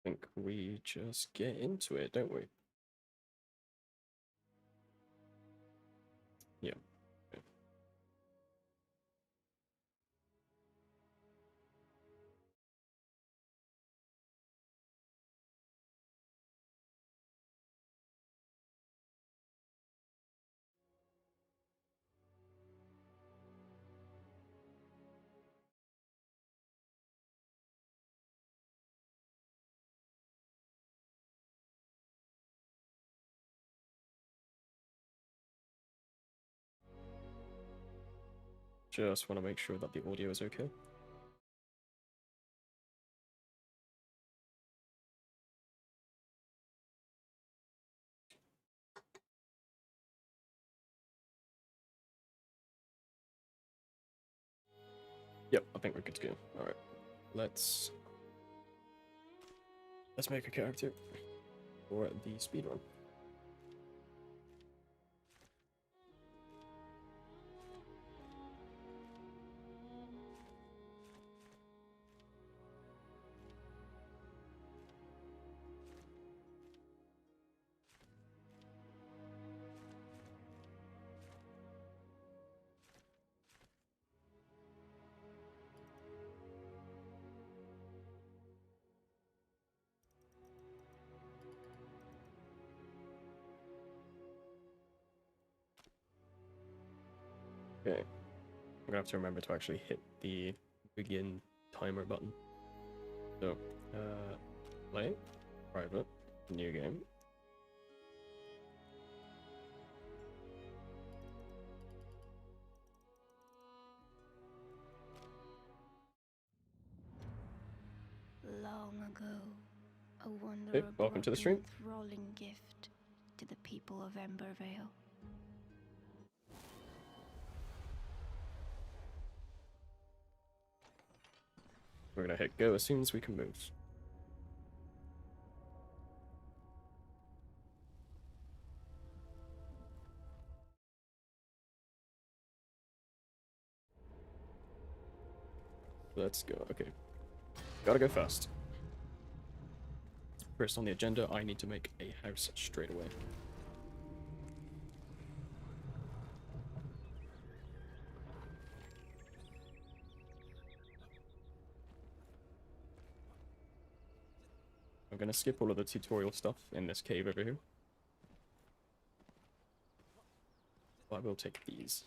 think we just get into it, don't we? Yeah. Okay. Just want to make sure that the audio is okay. Yep, I think we're good to go. Alright. Let's make a character for the speedrun. Okay. I'm gonna have to remember to actually hit the begin timer button. So, play, private, new game. Long ago, a wanderer Hey, welcome to the stream. brought an enthralling gift to the people of Embervale. We're gonna hit go as soon as we can move. Let's go. Okay. Gotta go fast. First on the agenda, I need to make a house straight away. I'm gonna skip all of the tutorial stuff in this cave over here. But I will take these.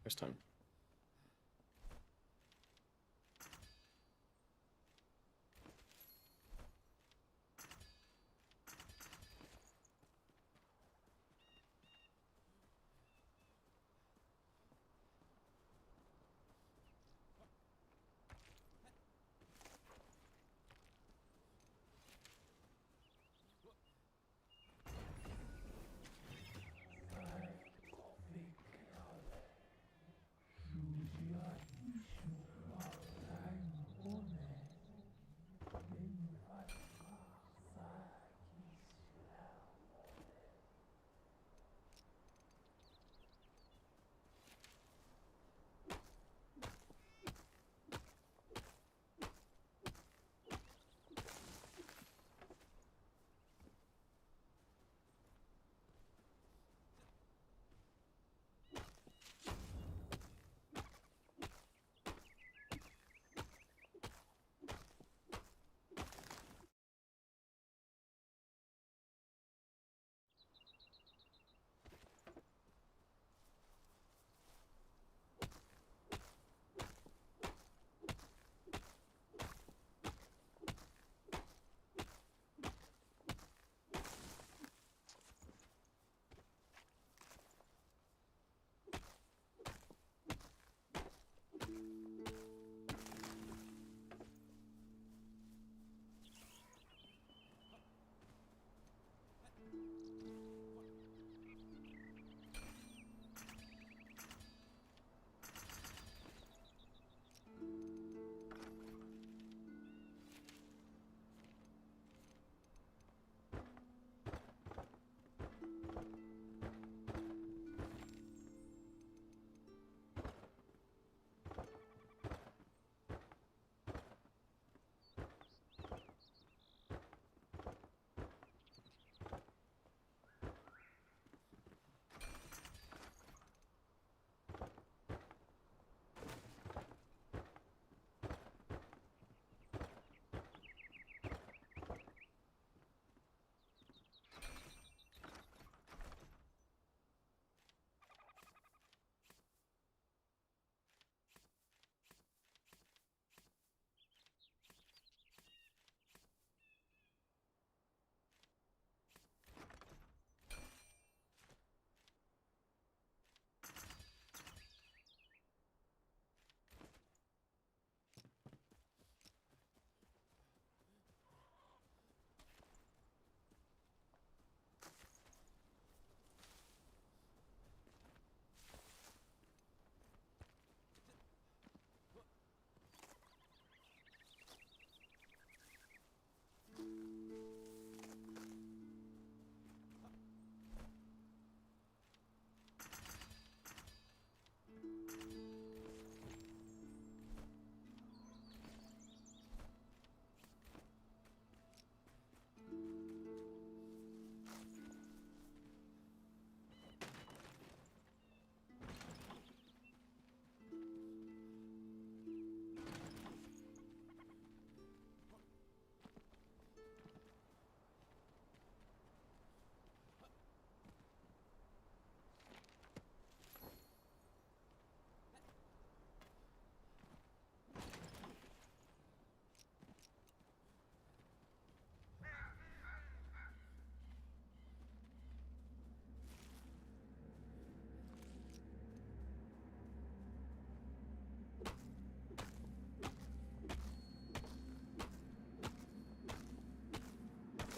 First time.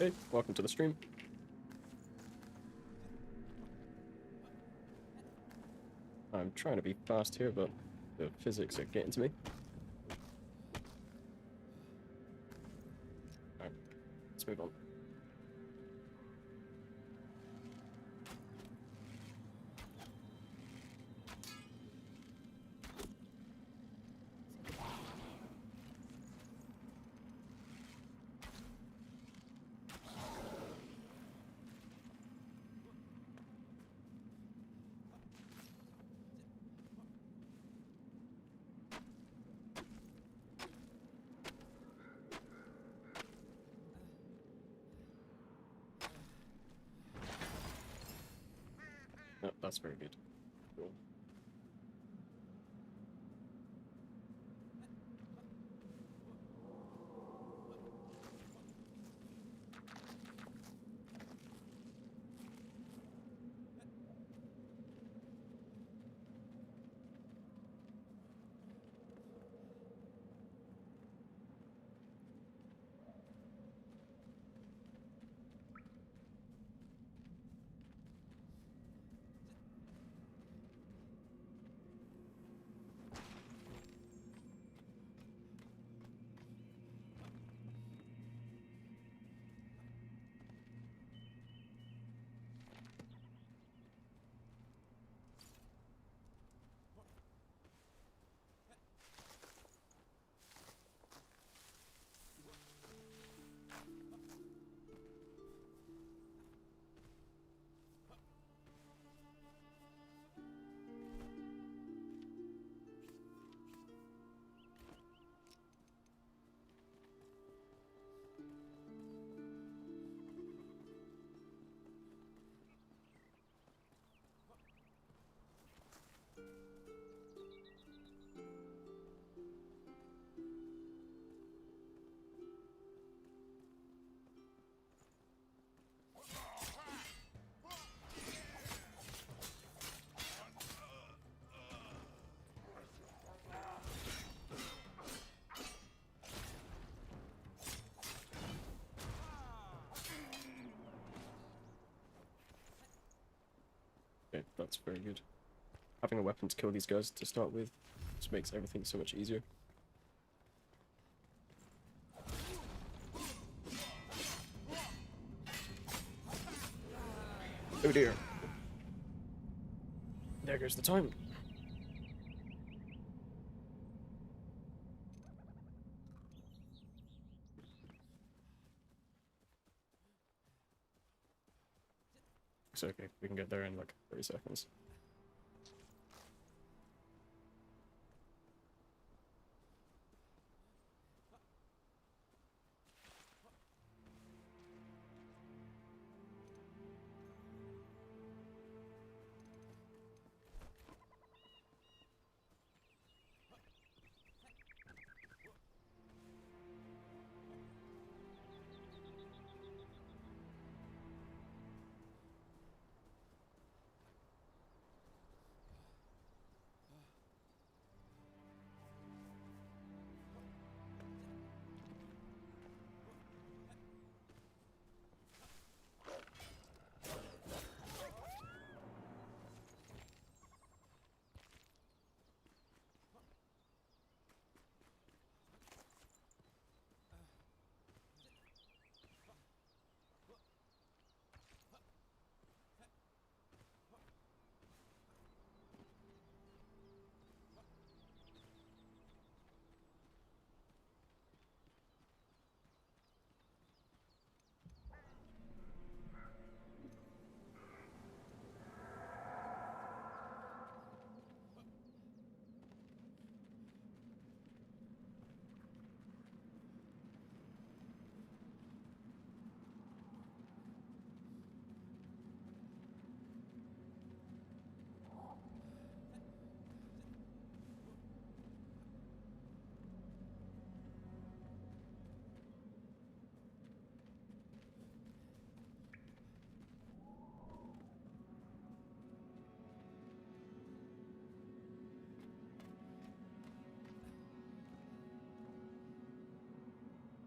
Hey, welcome to the stream. I'm trying to be fast here, but the physics are getting to me. Alright, let's move on. Oh, that's very good. Cool. Okay, that's very good. Having a weapon to kill these guys to start with just makes everything so much easier. Oh dear. There goes the time. It's okay, we can get there in like 30 seconds.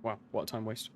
Wow, what a time waste.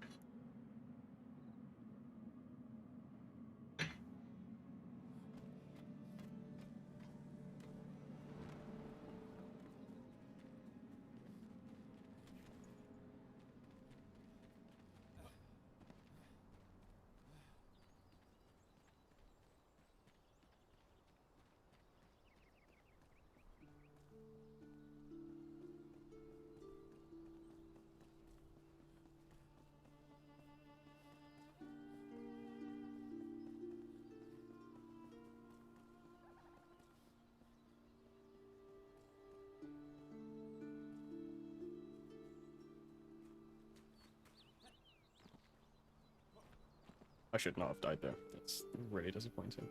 I should not have died there. That's really disappointing.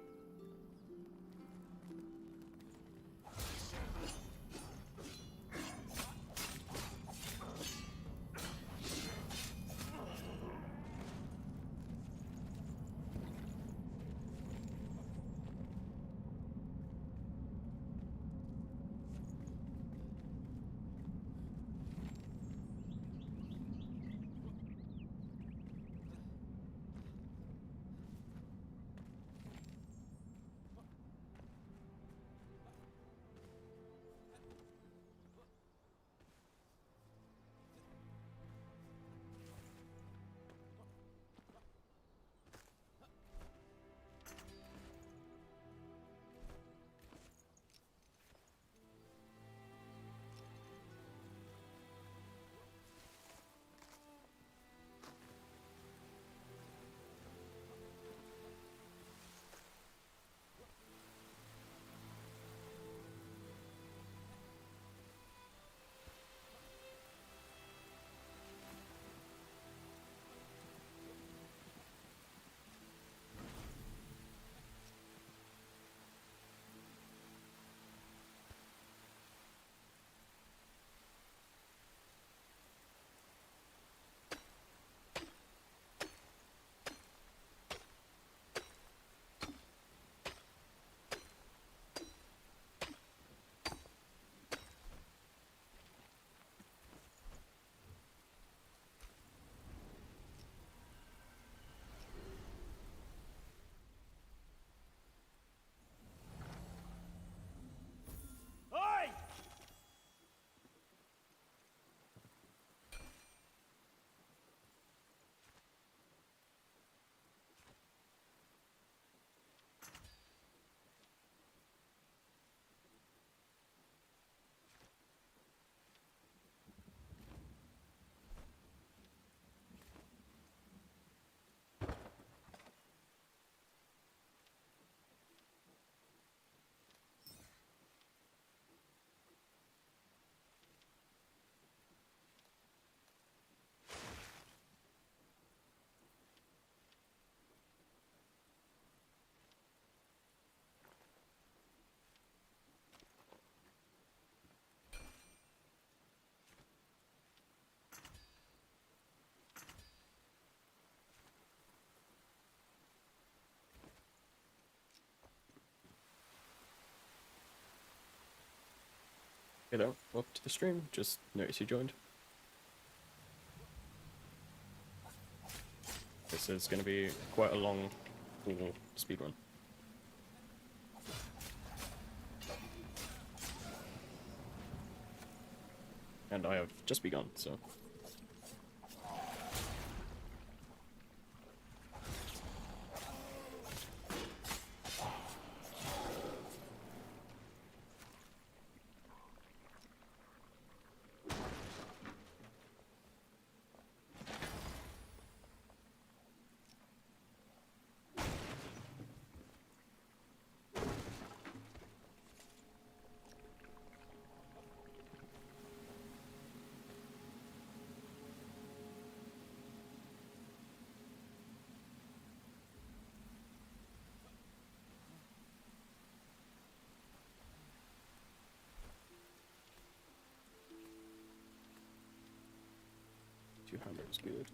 Hey there, welcome to the stream. Just noticed you joined. This is going to be quite a long pool speedrun. And I have just begun, so... Two-hander is good.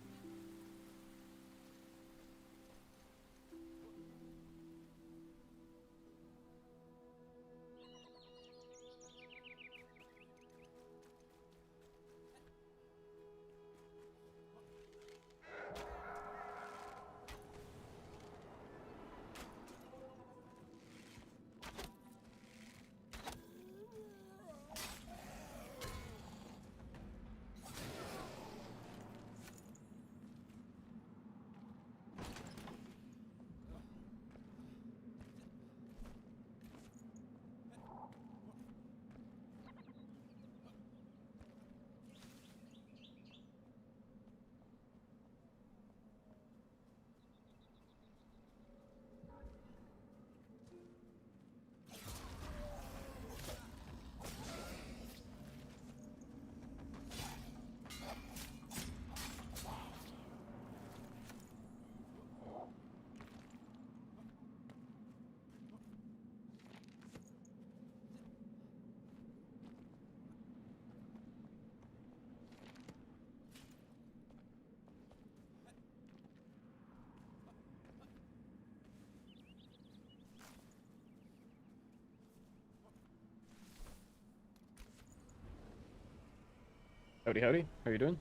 Howdy, howdy. How you doing?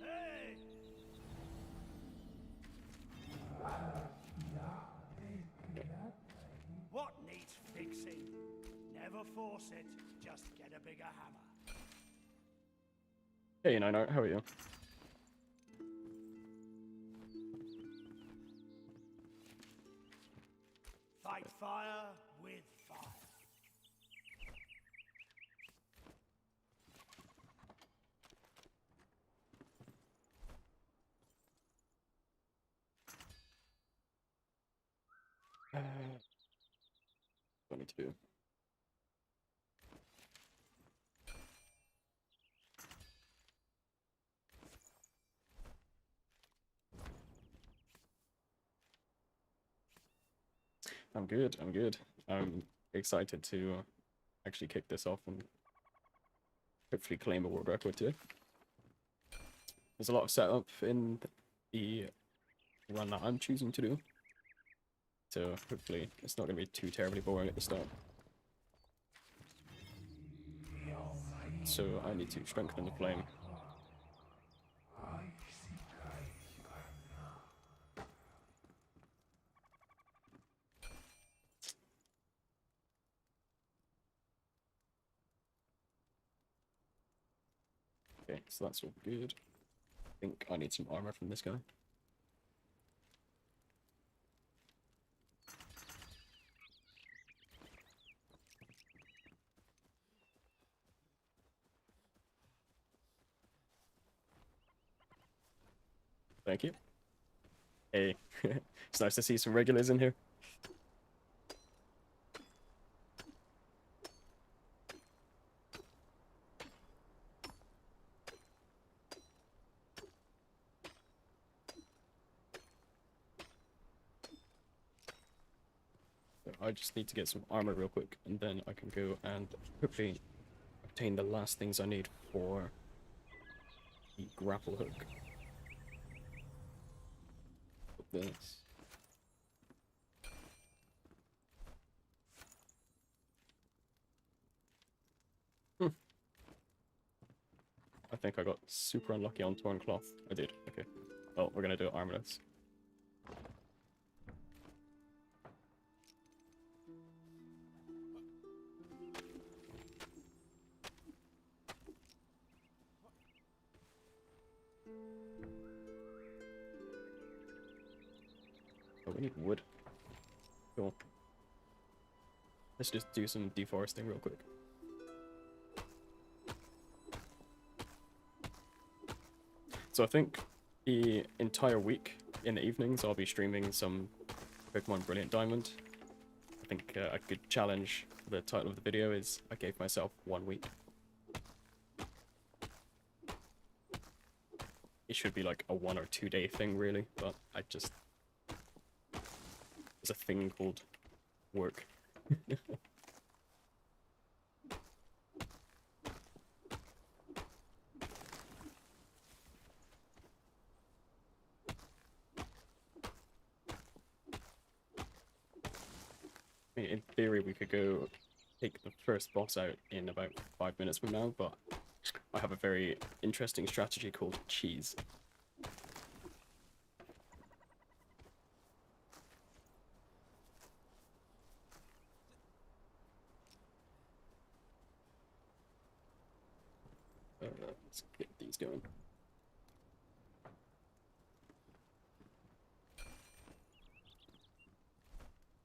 Hey! What needs fixing? Never force it, just get a bigger hammer. Hey, Nino, how are you? Fight fire with fire. Uh, 22. I'm good, I'm good. I'm excited to actually kick this off and hopefully claim a world record too. There's a lot of setup in the run that I'm choosing to do, so hopefully it's not going to be too terribly boring at the start. So I need to strengthen the flame. Okay, so that's all good. I think I need some armor from this guy. Thank you. Hey, it's nice to see some regulars in here. So I just need to get some armor real quick, and then I can go and hopefully obtain the last things I need for the grapple hook. Put this. I think I got super unlucky on torn cloth. I did. Okay. Well, we're gonna do it armorless. Oh, we need wood. Cool. Let's just do some deforesting real quick. So I think the entire week in the evenings I'll be streaming some Pokemon Brilliant Diamond. I think a good challenge for the title of the video is I gave myself 1 week. It should be like a 1 or 2 day thing really, but I just... There's a thing called work. In theory, we could go take the first boss out in about 5 minutes from now, but I have a very interesting strategy called cheese. Let's get these going.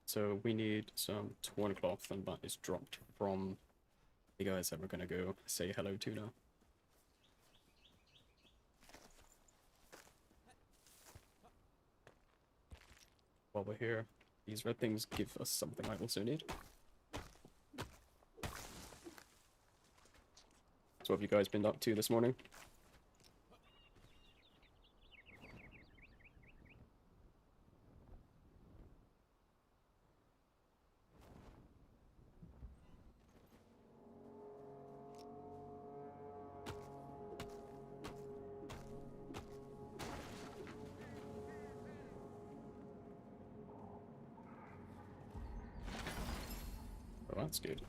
So we need some torn cloth, and that is dropped from the guys that we're gonna go say hello to now. While we're here, these red things give us something I also need. So what have you guys been up to this morning? Oh, that's good.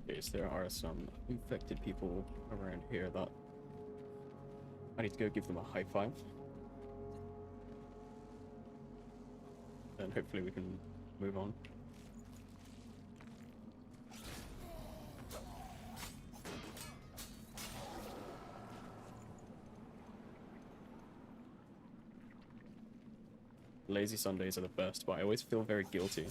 Yes, there are some infected people around here that I need to go give them a high five. And hopefully we can move on. Lazy Sundays are the best, but I always feel very guilty.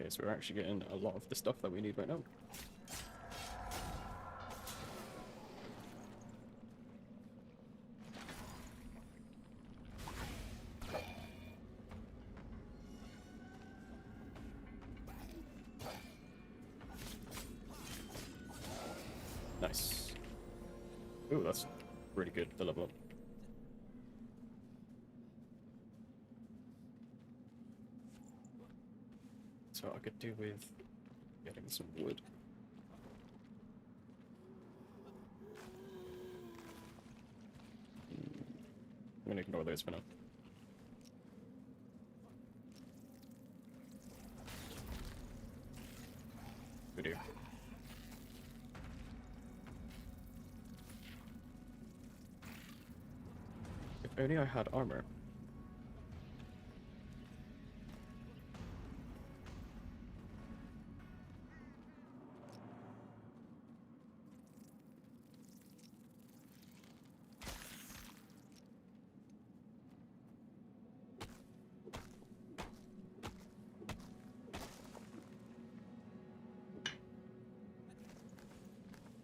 Okay, so we're actually getting a lot of the stuff that we need right now. Nice. Ooh, that's really good, the level up. So I could do with getting some wood. I'm gonna ignore those for now. Good deal. If only I had armor.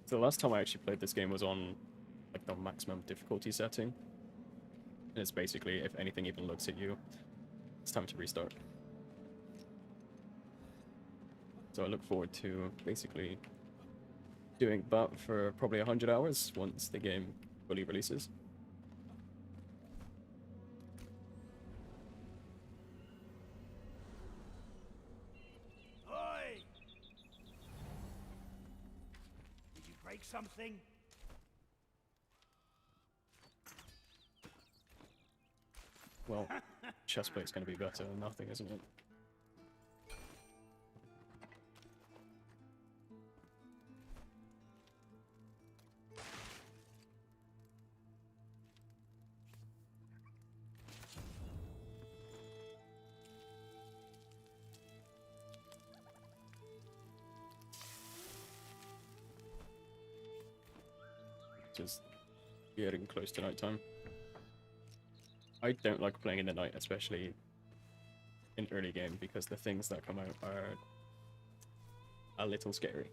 So the last time I actually played this game was on like the maximum difficulty setting. And it's basically, if anything even looks at you, it's time to restart. So I look forward to basically doing that for probably 100 hours once the game fully releases. Oi! Did you break something? Well, chestplate's going to be better than nothing, isn't it? Just getting close to nighttime. I don't like playing in the night, especially in early game, because the things that come out are a little scary.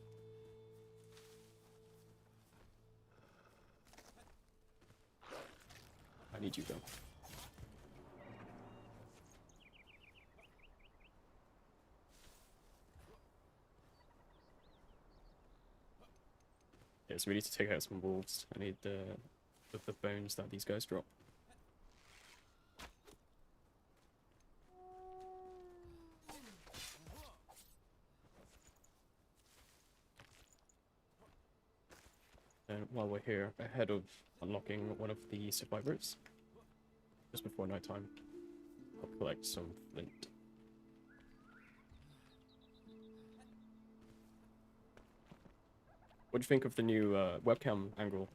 I need you though. Yeah, so we need to take out some wolves. I need the bones that these guys drop. And while we're here, ahead of unlocking one of the survivors, just before nighttime, I'll collect some flint. What do you think of the new webcam angle?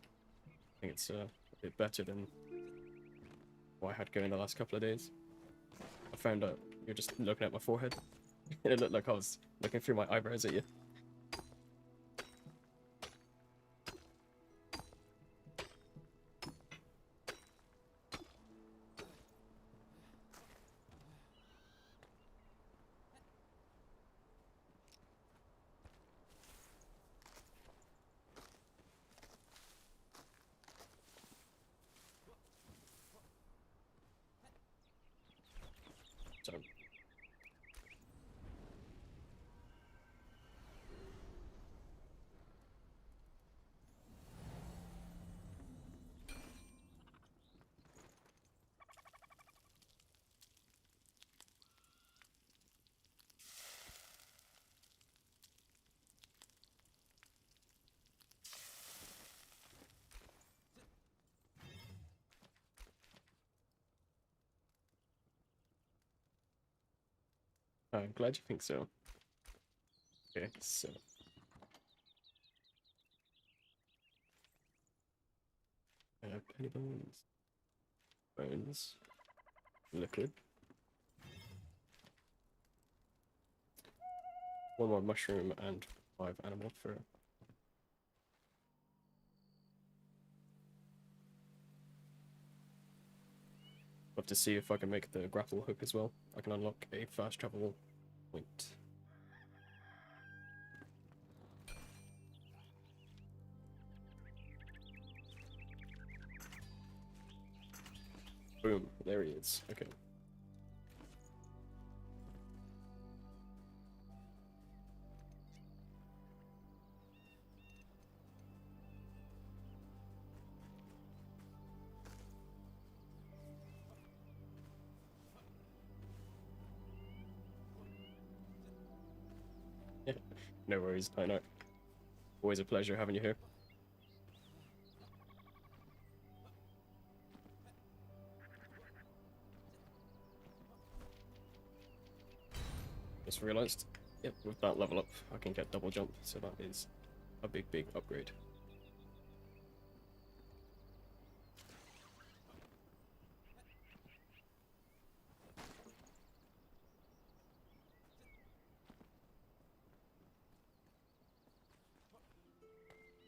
I think it's a bit better than what I had going the last couple of days. I found out you're just looking at my forehead. It looked like I was looking through my eyebrows at you. So I'm glad you think so. Okay, so penny bones, liquid, one more mushroom, and 5 animal fur. Love to see if I can make the grapple hook as well. I can unlock a fast travel point. Boom, there he is. Okay. Yeah, no worries, I know. Always a pleasure having you here. Just realized, yep, with that level up, I can get double jump, so that is a big, big upgrade.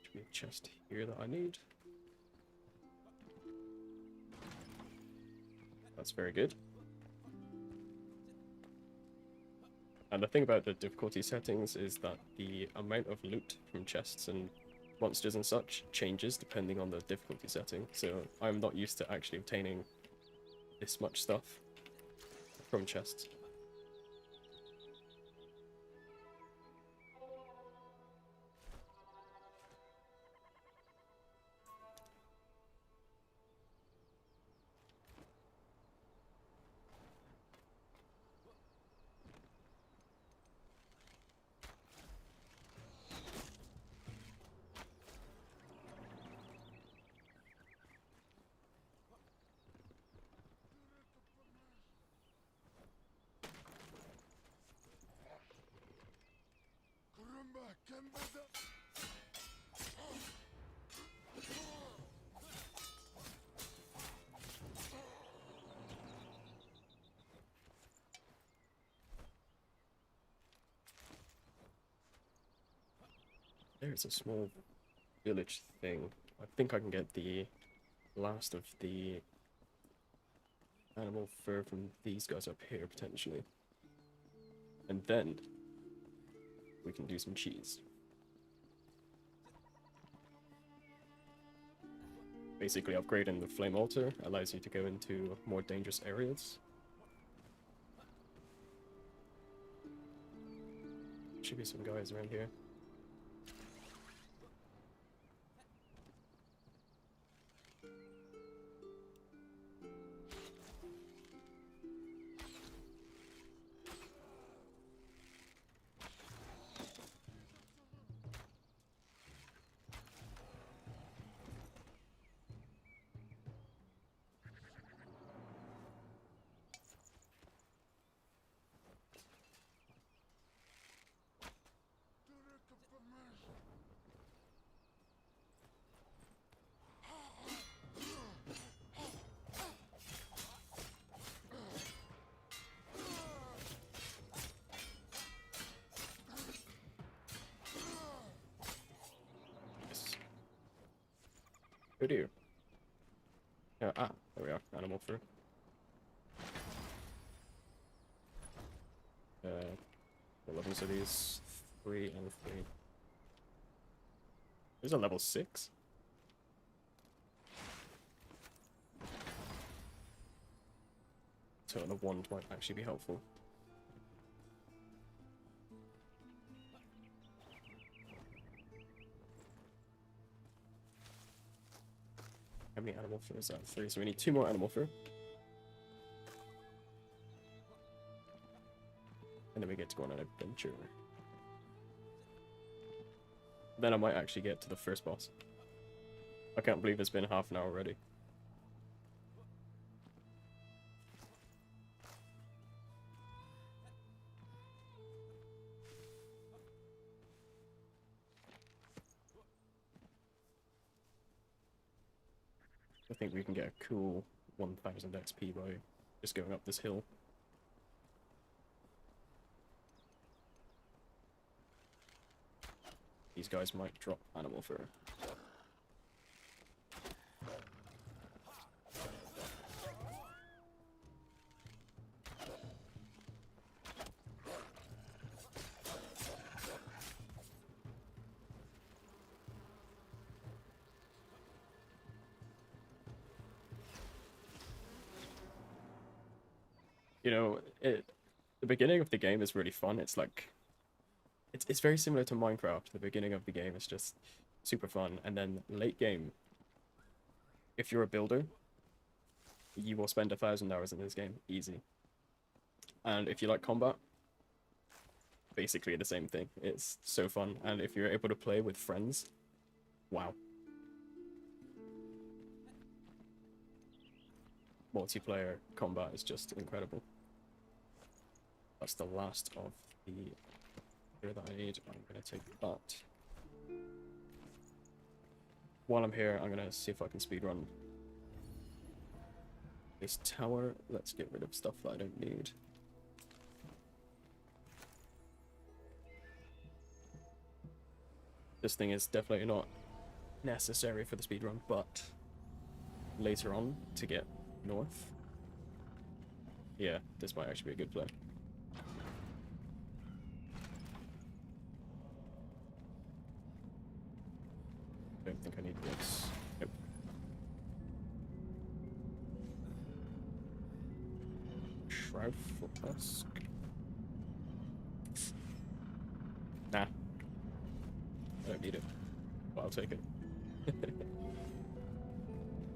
Should be a chest here that I need. That's very good. And the thing about the difficulty settings is that the amount of loot from chests and monsters and such changes depending on the difficulty setting. So I'm not used to actually obtaining this much stuff from chests. There's a small village thing. I think I can get the last of the animal fur from these guys up here, potentially. And then we can do some cheese. Basically, upgrading the flame altar allows you to go into more dangerous areas. Should be some guys around here. Oh dear. There we are. Animal fur. What levels are these? 3 and 3. There's a level 6. So the wand might actually be helpful. How many animal fur is that? 3, so we need 2 more animal fur. And then we get to go on an adventure. Then I might actually get to the first boss. I can't believe it's been half an hour already. think we can get a cool 1000 XP by just going up this hill. These guys might drop animal fur. You know, the beginning of the game is really fun. It's like, it's very similar to Minecraft. The beginning of the game is just super fun, and then late game, if you're a builder, you will spend 1,000 hours in this game, easy. And if you like combat, basically the same thing. It's so fun, and if you're able to play with friends, wow. Multiplayer combat is just incredible. That's the last of the gear that I need. I'm gonna take that. While I'm here, I'm gonna see if I can speedrun this tower. Let's get rid of stuff that I don't need. This thing is definitely not necessary for the speedrun, but later on to get north, yeah, this might actually be a good play. Don't think I need this. Nope. Shroud Flask. Nah. I don't need it. But I'll take it.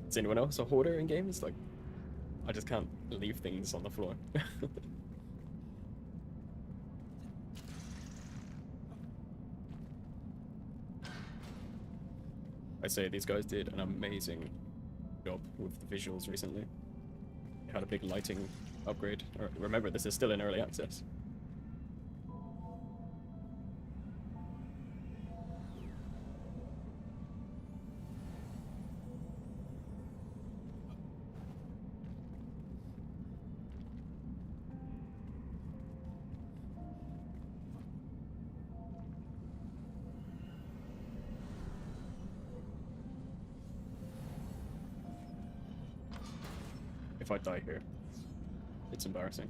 Is anyone else a hoarder in games? Like, I just can't leave things on the floor. I say these guys did an amazing job with the visuals recently. They had a big lighting upgrade. Remember, this is still in early access. If I die here, it's embarrassing.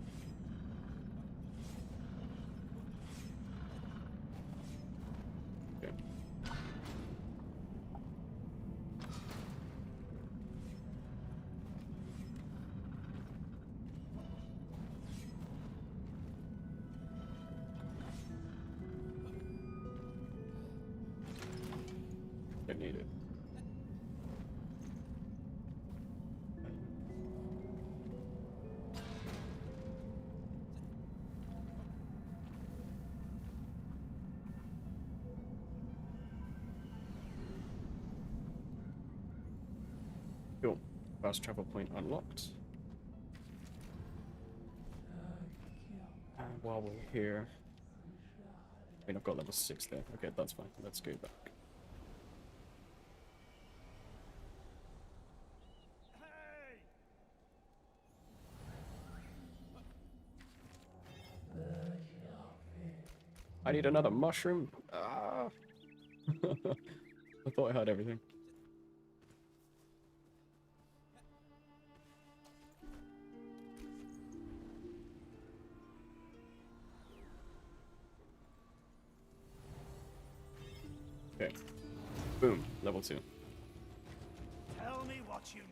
Okay. Don't need it. Cool. Fast travel point unlocked. And while we're here, I mean, I've got level 6 there. Okay, that's fine. Let's go back. Hey! I need another mushroom. Ah. I thought I had everything. Okay. Boom. Level 2. Tell me what you need.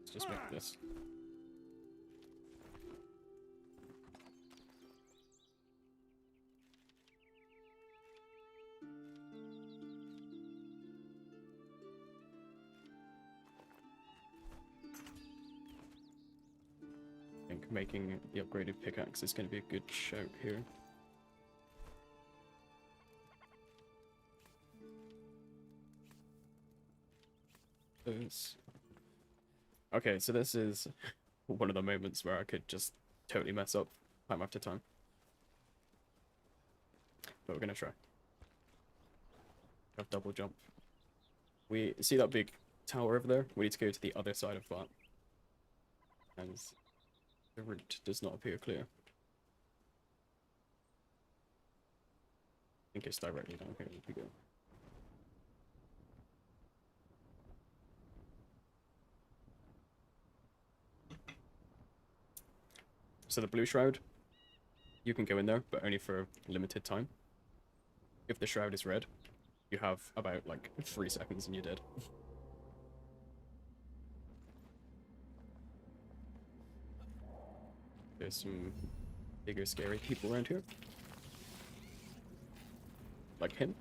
Let's just make this. I think making the upgraded pickaxe is going to be a good shout here. Okay, so this is one of the moments where I could just totally mess up time after time. But we're gonna try. Have double jump. We see that big tower over there? We need to go to the other side of that. And the route does not appear clear. I think it's directly down here if we go. So the blue shroud, you can go in there, but only for a limited time. If the shroud is red, you have about like 3 seconds and you're dead. There's some bigger scary people around here. Like him.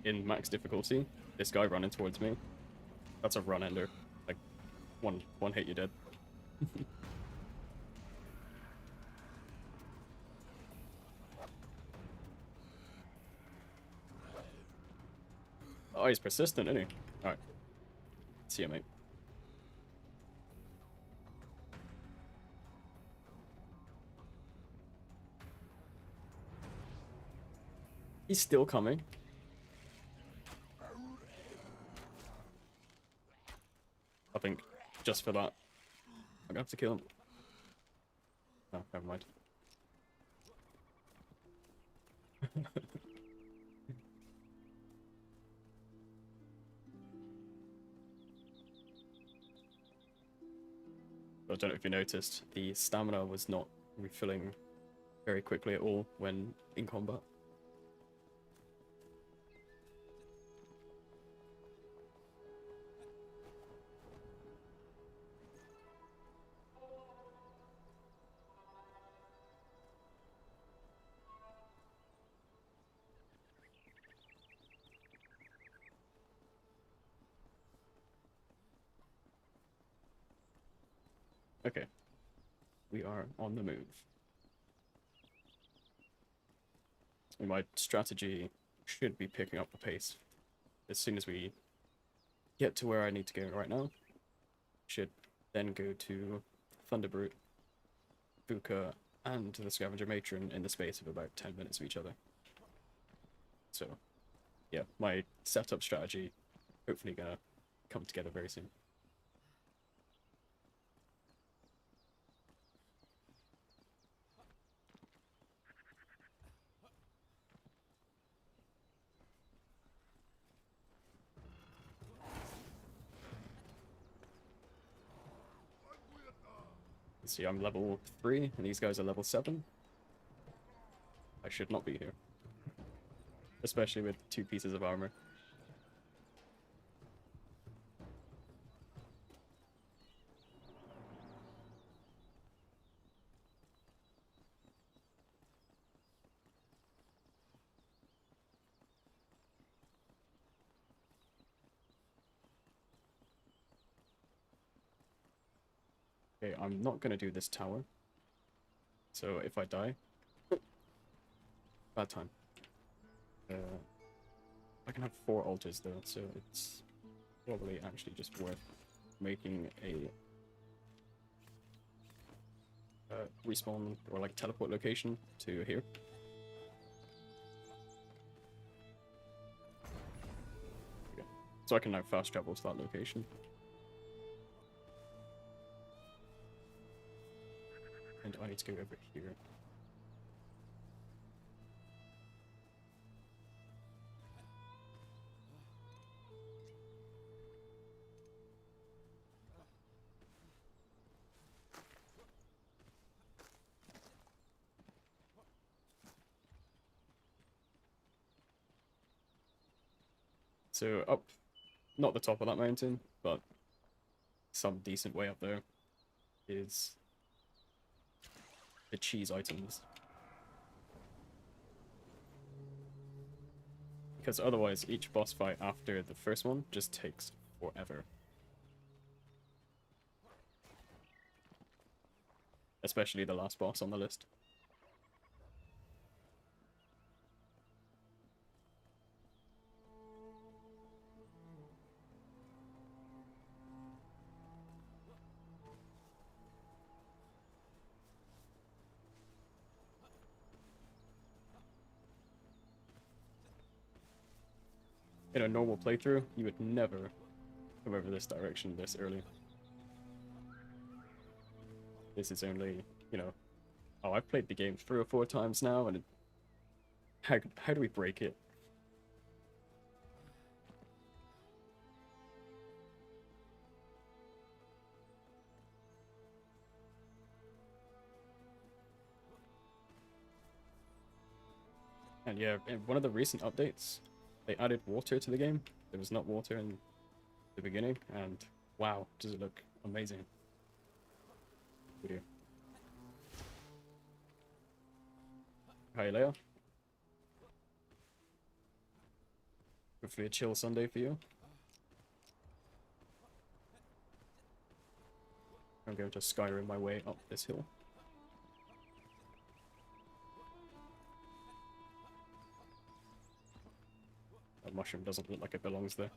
In max difficulty, this guy running towards me, that's a run ender. Like, one hit, you're dead. Oh, he's persistent, isn't he? Alright. See ya, mate. He's still coming. I think, just for that, I'm gonna have to kill him. Oh, never mind. I don't know if you noticed, the stamina was not refilling very quickly at all when in combat. Okay, we are on the move. And my strategy should be picking up the pace as soon as we get to where I need to go right now. Should then go to Thunderbrute, Buka, and the Scavenger Matron in the space of about 10 minutes of each other. So, yeah, my setup strategy hopefully gonna come together very soon. See, I'm level 3, and these guys are level 7. I should not be here. Especially with 2 pieces of armor. Okay, I'm not gonna do this tower. So if I die... Bad time. I can have 4 altars though, so it's probably actually just worth making a respawn or like teleport location to here. Okay. So I can now fast travel to that location. And I need to go over here. So up, not the top of that mountain, but some decent way up there is the cheese items. Because otherwise each boss fight after the first one just takes forever. Especially the last boss on the list. in a normal playthrough, you would never come over this direction this early. This is only, you know, oh, I've played the game 3 or 4 times now, and how do we break it? And yeah, in one of the recent updates, they added water to the game. There was not water in the beginning, and wow, does it look amazing. Video. Hi, Leia. Hopefully a chill Sunday for you. I'm going to Skyrim my way up this hill. That mushroom doesn't look like it belongs there.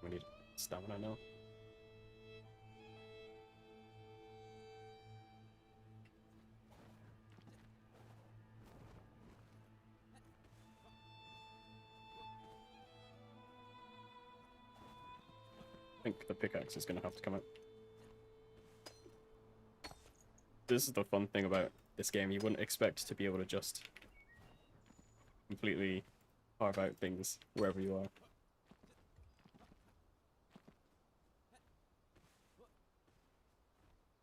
We need stamina now. I think the pickaxe is going to have to come out. This is the fun thing about this game. You wouldn't expect to be able to just completely carve out things wherever you are.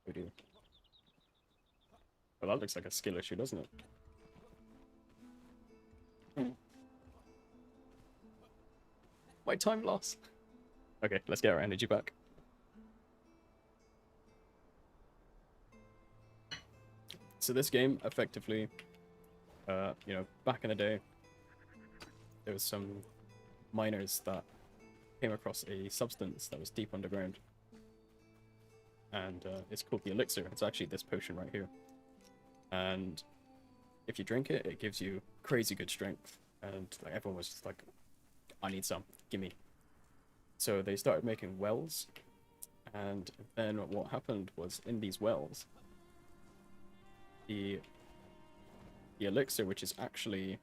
Oh dear. Well, that looks like a skill issue, doesn't it? My time loss. Okay, let's get our energy back. So this game, effectively, you know, back in the day, there was some miners that came across a substance that was deep underground. And it's called the elixir. It's actually this potion right here. And if you drink it, it gives you crazy good strength. And like everyone was just like, I need some, gimme. So they started making wells, and then what happened was in these wells, the elixir, which is actually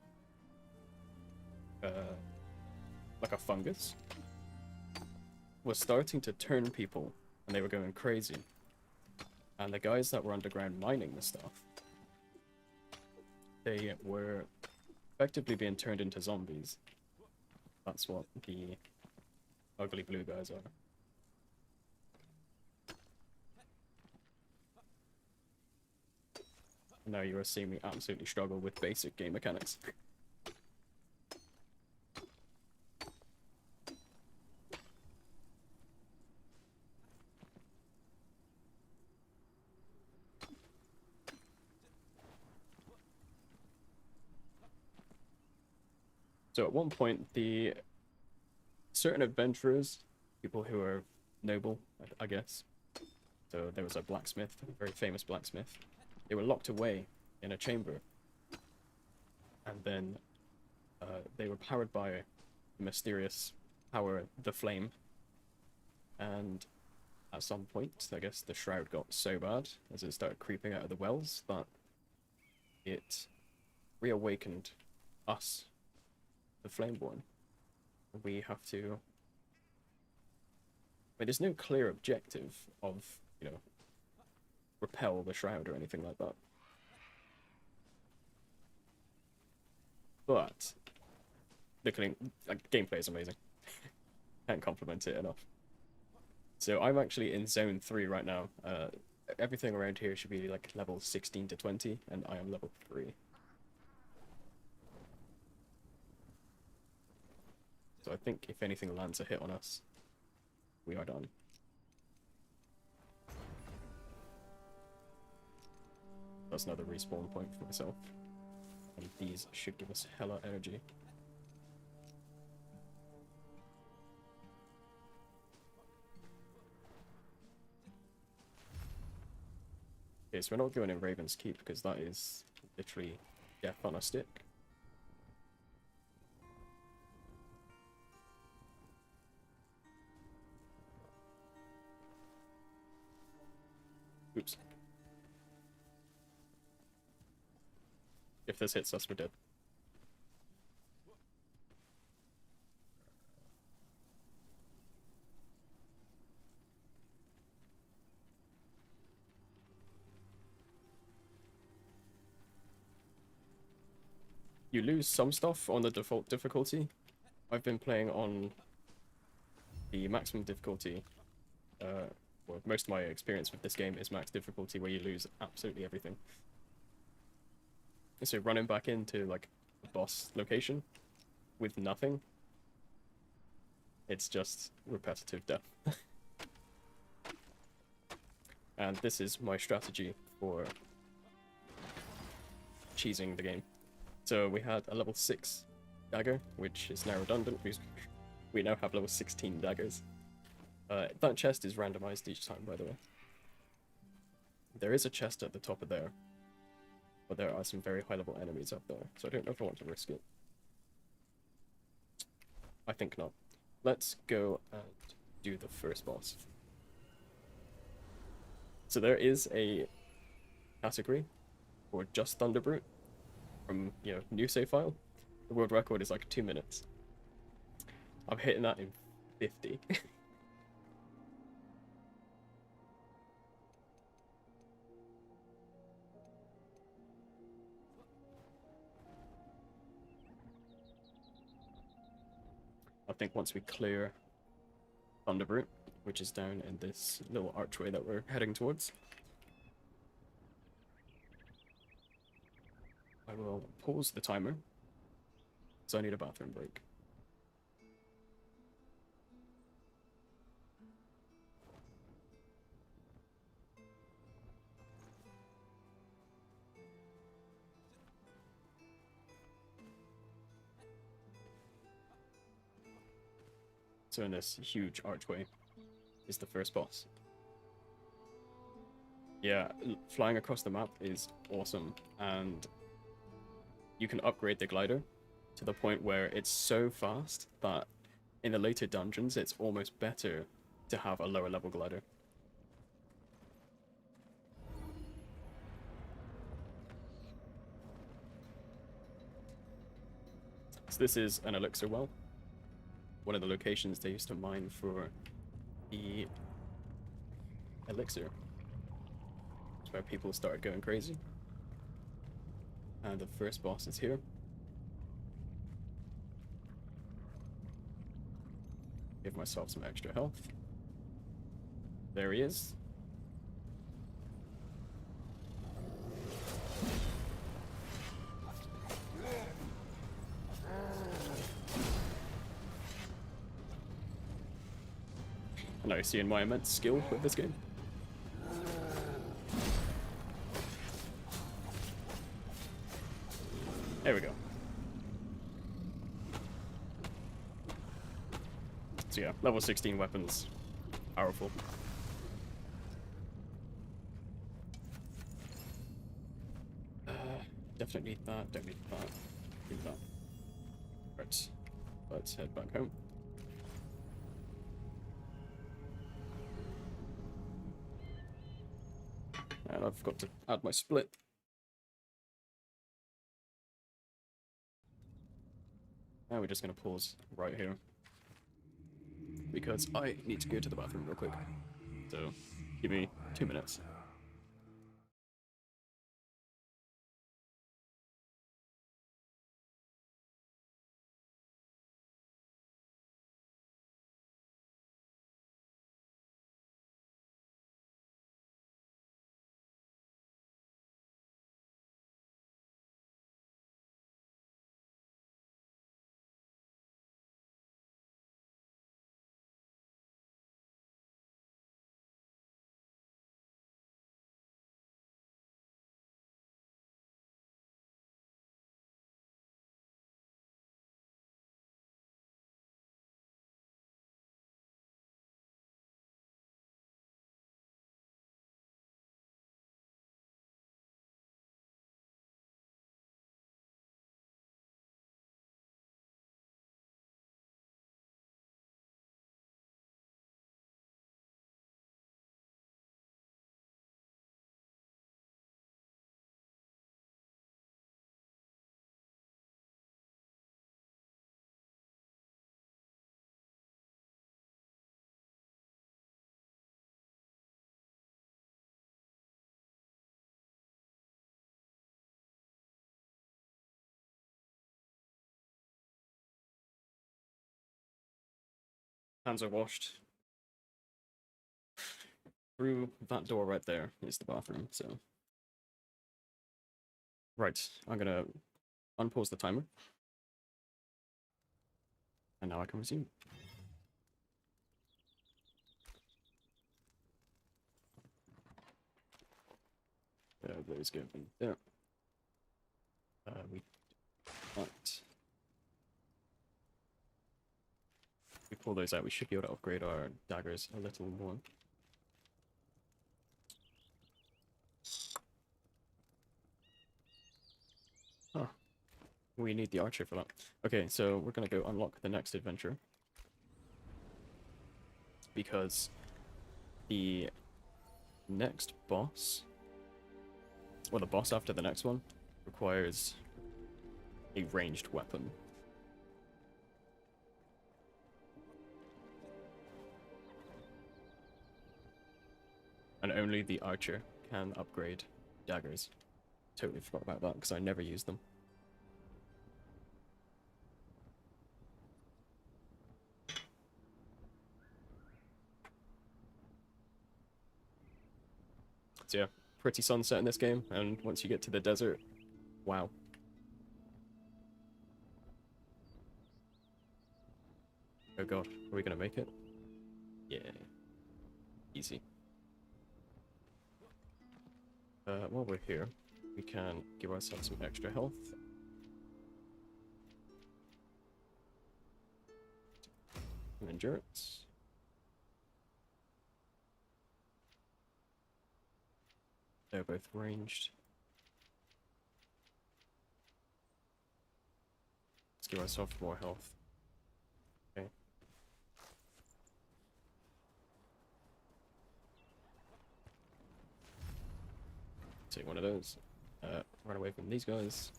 like a fungus, was starting to turn people, and they were going crazy. And the guys that were underground mining the stuff, they were effectively being turned into zombies. That's what the ugly blue guys are. Now you are seeing me absolutely struggle with basic game mechanics. So at one point, the certain adventurers, people who are noble, I guess. So there was a blacksmith, a very famous blacksmith. They were locked away in a chamber. And then they were powered by a mysterious power, the flame. And at some point, I guess the shroud got so bad as it started creeping out of the wells that it reawakened us, the Flameborn. We have to... But there's no clear objective of, you know, repel the shroud or anything like that. But the gameplay is amazing. Can't compliment it enough. So I'm actually in zone 3 right now. Everything around here should be like level 16 to 20, and I am level 3. So I think if anything lands a hit on us, we are done. That's another respawn point for myself. And these should give us hella energy. Okay, so we're not going in Raven's Keep because that is literally death on a stick. Oops. If this hits us, we're dead. You lose some stuff on the default difficulty. I've been playing on the maximum difficulty. Well, most of my experience with this game is max difficulty, where you lose absolutely everything. So running back into like a boss location with nothing, it's just repetitive death. And this is my strategy for cheesing the game. So we had a level 6 dagger, which is now redundant because we now have level 16 daggers. That chest is randomized each time, by the way. There is a chest at the top of there, but there are some very high level enemies up there, so I don't know if I want to risk it. I think not. Let's go and do the first boss. So there is a category for just Thunderbrute from, new save file. The world record is like 2 minutes. I'm hitting that in 50. I think once we clear Thunderbrute, which is down in this little archway that we're heading towards, I will pause the timer, because I need a bathroom break. So in this huge archway is the first boss. Yeah, flying across the map is awesome, and you can upgrade the glider to the point where it's so fast that in the later dungeons it's almost better to have a lower level glider. So this is an elixir well, one of the locations they used to mine for the elixir. It's where people started going crazy. And the first boss is here. Give myself some extra health. There he is. And now you see my immense skill with this game. There we go. So yeah, level 16 weapons. Powerful. Definitely need that, don't need that. Need that. Right, let's head back home. And I've got to add my split. Now we're just going to pause right here, because I need to go to the bathroom real quick. So, give me 2 minutes. Hands are washed. Through that door right there is the bathroom, so. Right, I'm gonna unpause the timer. And now I can resume. Those go in there. We pull those out, we should be able to upgrade our daggers a little more. Huh. We need the archer for that. Okay, so we're gonna go unlock the next adventure. Because the next boss, or the boss after the next one, requires a ranged weapon. And only the archer can upgrade daggers. Totally forgot about that because I never use them. So yeah, pretty sunset in this game, and once you get to the desert, wow. Oh god, are we gonna make it? Yeah. Easy. While we're here, we can give ourselves some extra health. Some endurance. They're both ranged. Let's give ourselves more health. Okay. Take one of those. Run away from these guys.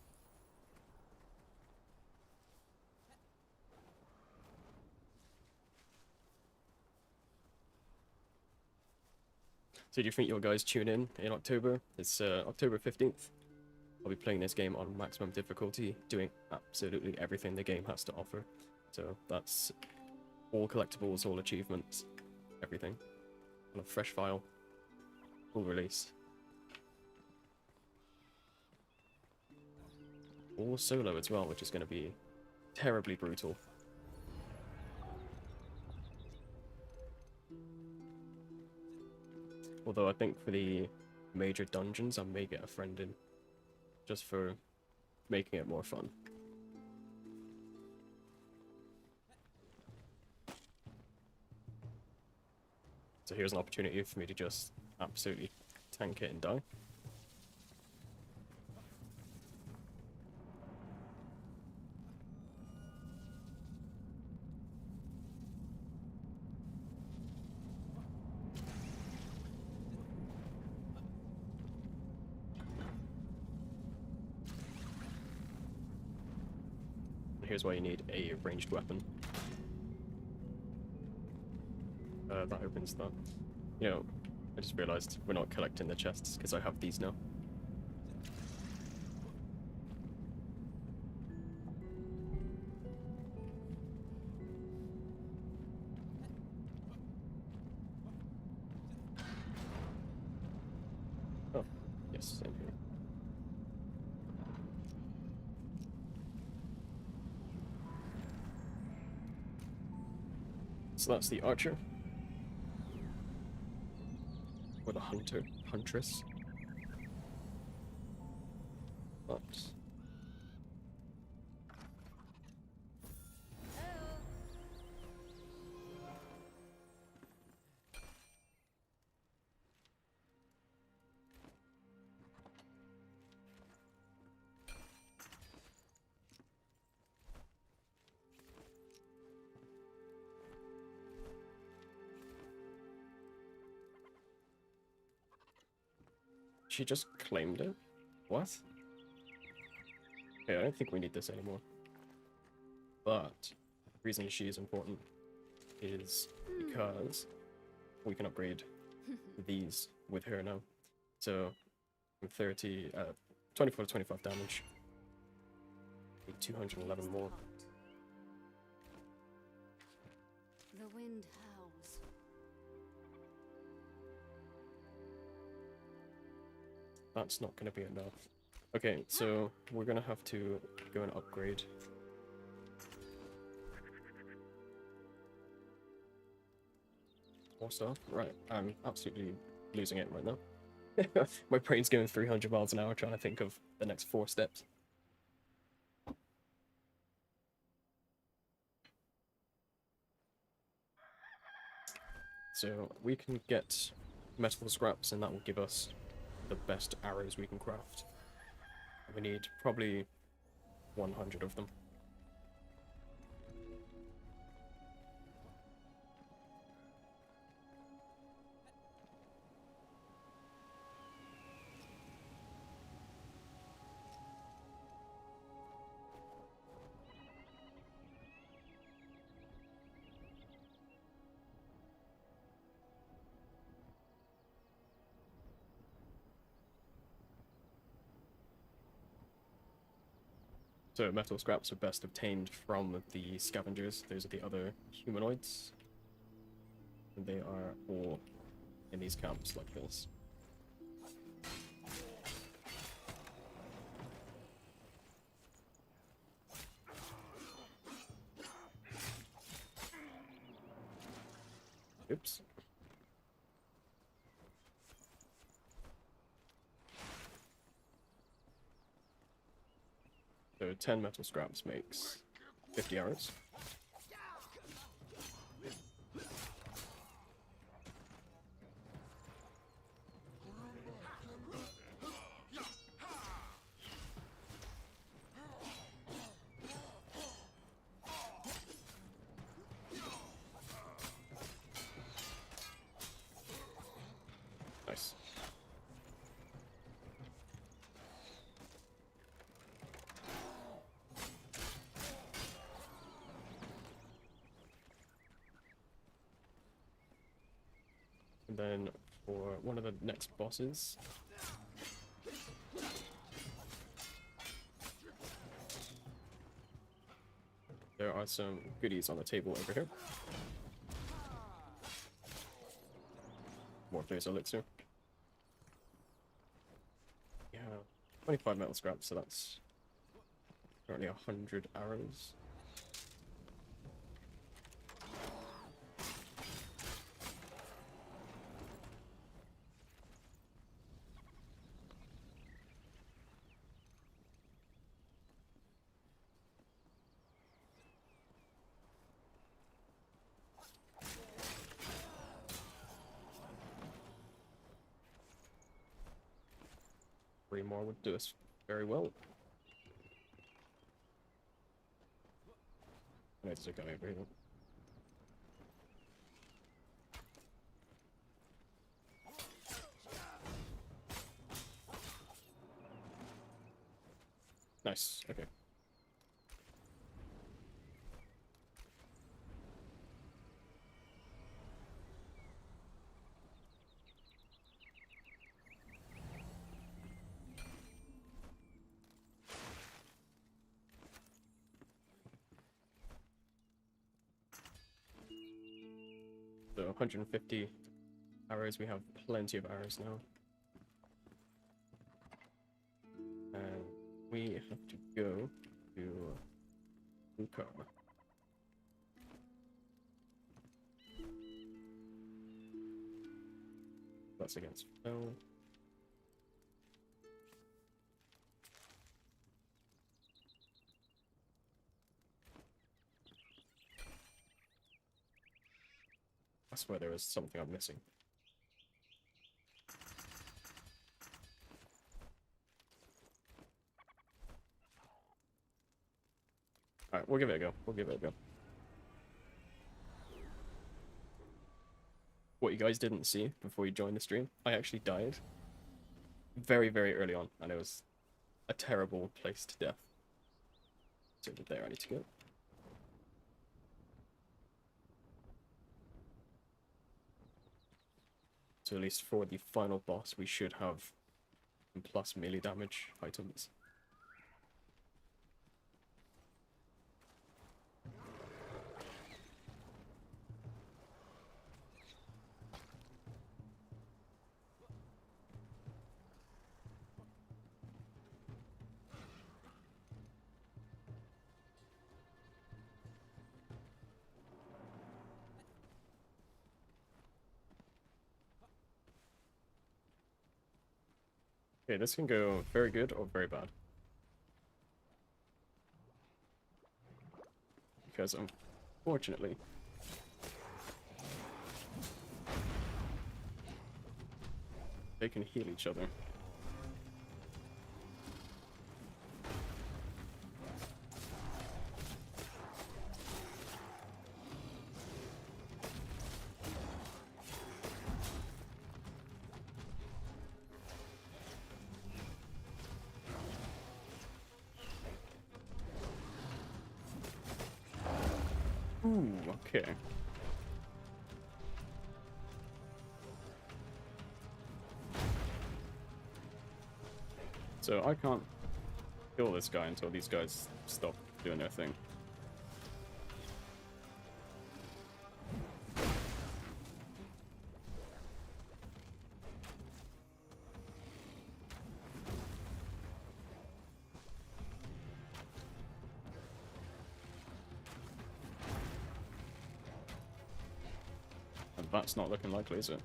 So do you think you'll guys tune in October? It's October 15th. I'll be playing this game on maximum difficulty, doing absolutely everything the game has to offer. So that's all collectibles, all achievements, everything. On a fresh file, full release. All solo as well, which is going to be terribly brutal. Although I think for the major dungeons, I may get a friend in, just for making it more fun. So here's an opportunity for me to just absolutely tank it and die. Here's why you need a ranged weapon. That opens that. You know, I just realized we're not collecting the chests because I have these now. Oh, yes, same here. So that's the archer. Or the huntress. But she just claimed it? What? Yeah, I don't think we need this anymore. But the reason she is important is because we can upgrade these with her now. So from 24 to 25 damage. 211 more. The The wind howls. That's not going to be enough. Okay, so we're going to have to go and upgrade. More stuff? Right, I'm absolutely losing it right now. My brain's going 300 miles an hour trying to think of the next 4 steps. So we can get metal scraps and that will give us the best arrows we can craft. We need probably 100 of them. So metal scraps are best obtained from the scavengers. Those are the other humanoids. And they are all in these camps like this. Oops. So 10 metal scraps makes 50 arrows. Nice. And then for one of the next bosses, there are some goodies on the table over here. More phase elixir. Yeah, 25 metal scraps, so that's currently 100 arrows. Three more would do us very well. I need to go over here. Nice, okay. So 150 arrows, we have plenty of arrows now. And we have to go to Luca. That's against Phil. I swear there is something I'm missing. Alright, we'll give it a go. We'll give it a go. What you guys didn't see before you joined the stream, I actually died very, very early on, and it was a terrible place to death. So there I need to go. So at least for the final boss, we should have plus melee damage items. Okay, this can go very good or very bad. Because unfortunately, they can heal each other. Ooh, okay. So I can't kill this guy until these guys stop doing their thing. And that's not looking likely, is it?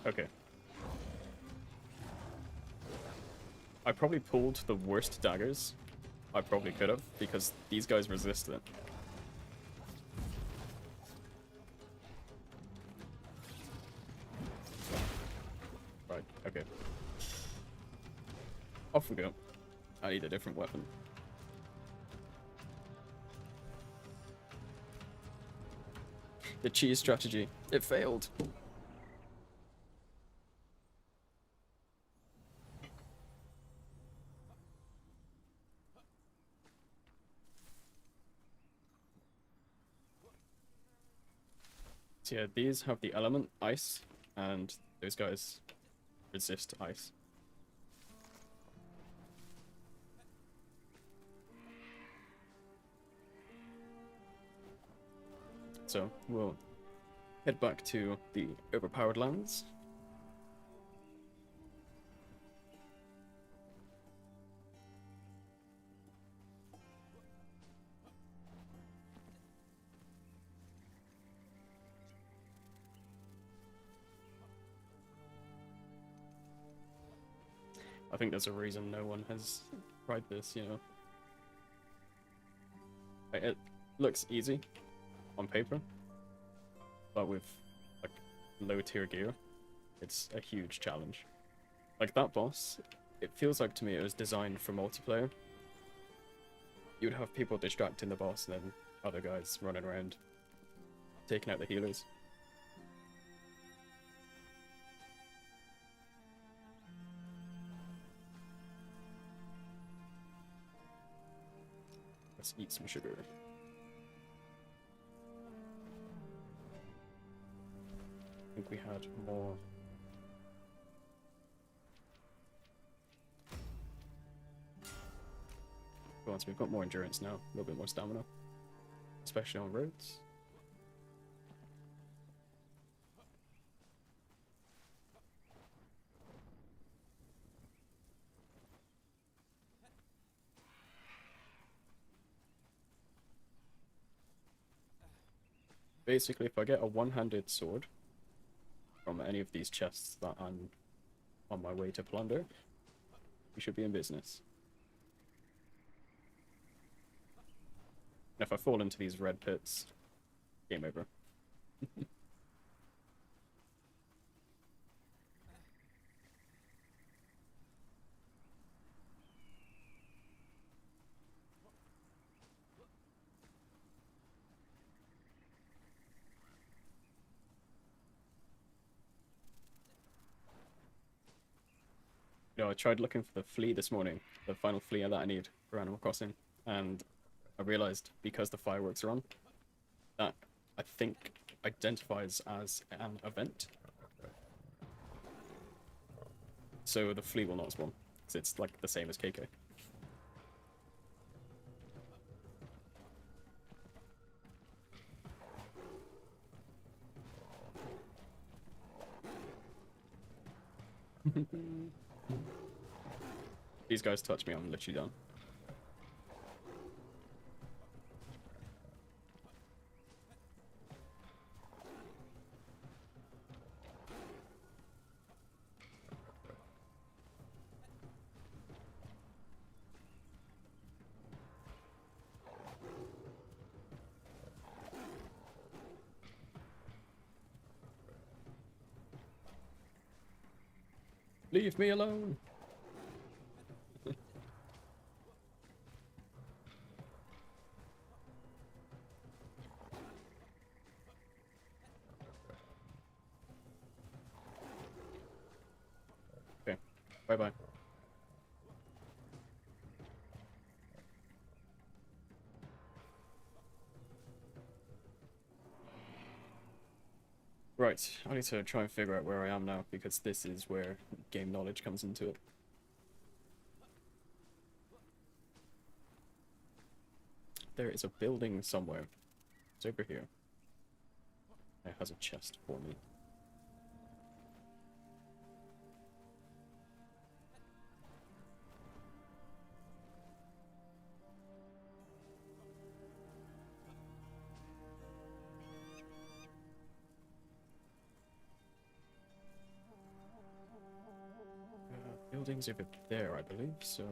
Okay. I probably pulled the worst daggers I probably could have, because these guys resist it. Right, okay. Off we go. I need a different weapon. The cheese strategy. It failed. So yeah, these have the element ice, and those guys resist ice. So we'll head back to the overpowered lands. I think there's a reason no one has tried this, you know. It looks easy on paper, but with like low tier gear, it's a huge challenge. Like that boss, it feels like to me it was designed for multiplayer. You'd have people distracting the boss and then other guys running around taking out the healers. Let's eat some sugar. I think we had more. Go on, so we've got more endurance now, a little bit more stamina, especially on roads. Basically, if I get a one-handed sword from any of these chests that I'm on my way to plunder, we should be in business. And if I fall into these red pits, game over. You know, I tried looking for the flea this morning, the final flea that I need for Animal Crossing, and I realized because the fireworks are on, that I think identifies as an event. So the flea will not spawn, because it's like the same as KK. These guys touch me, I'm literally done. Leave me alone! Okay, bye-bye. Right, I need to try and figure out where I am now, because this is where game knowledge comes into it. There is a building somewhere. It's over here. It has a chest for me. Building's over there, I believe, so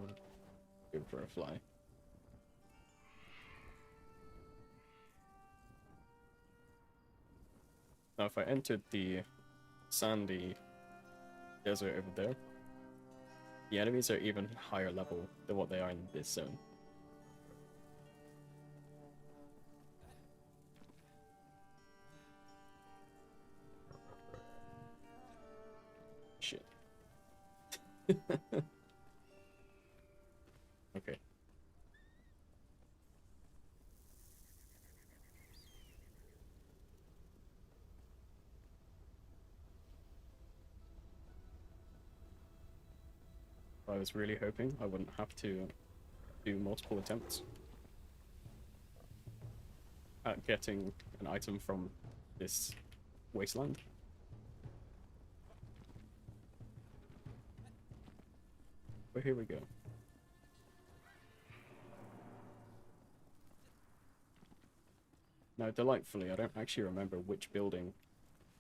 go for a fly. Now, if I entered the sandy desert over there, the enemies are even higher level than what they are in this zone. Shit. Okay. I was really hoping I wouldn't have to do multiple attempts at getting an item from this wasteland. But here we go. Now, delightfully, I don't actually remember which building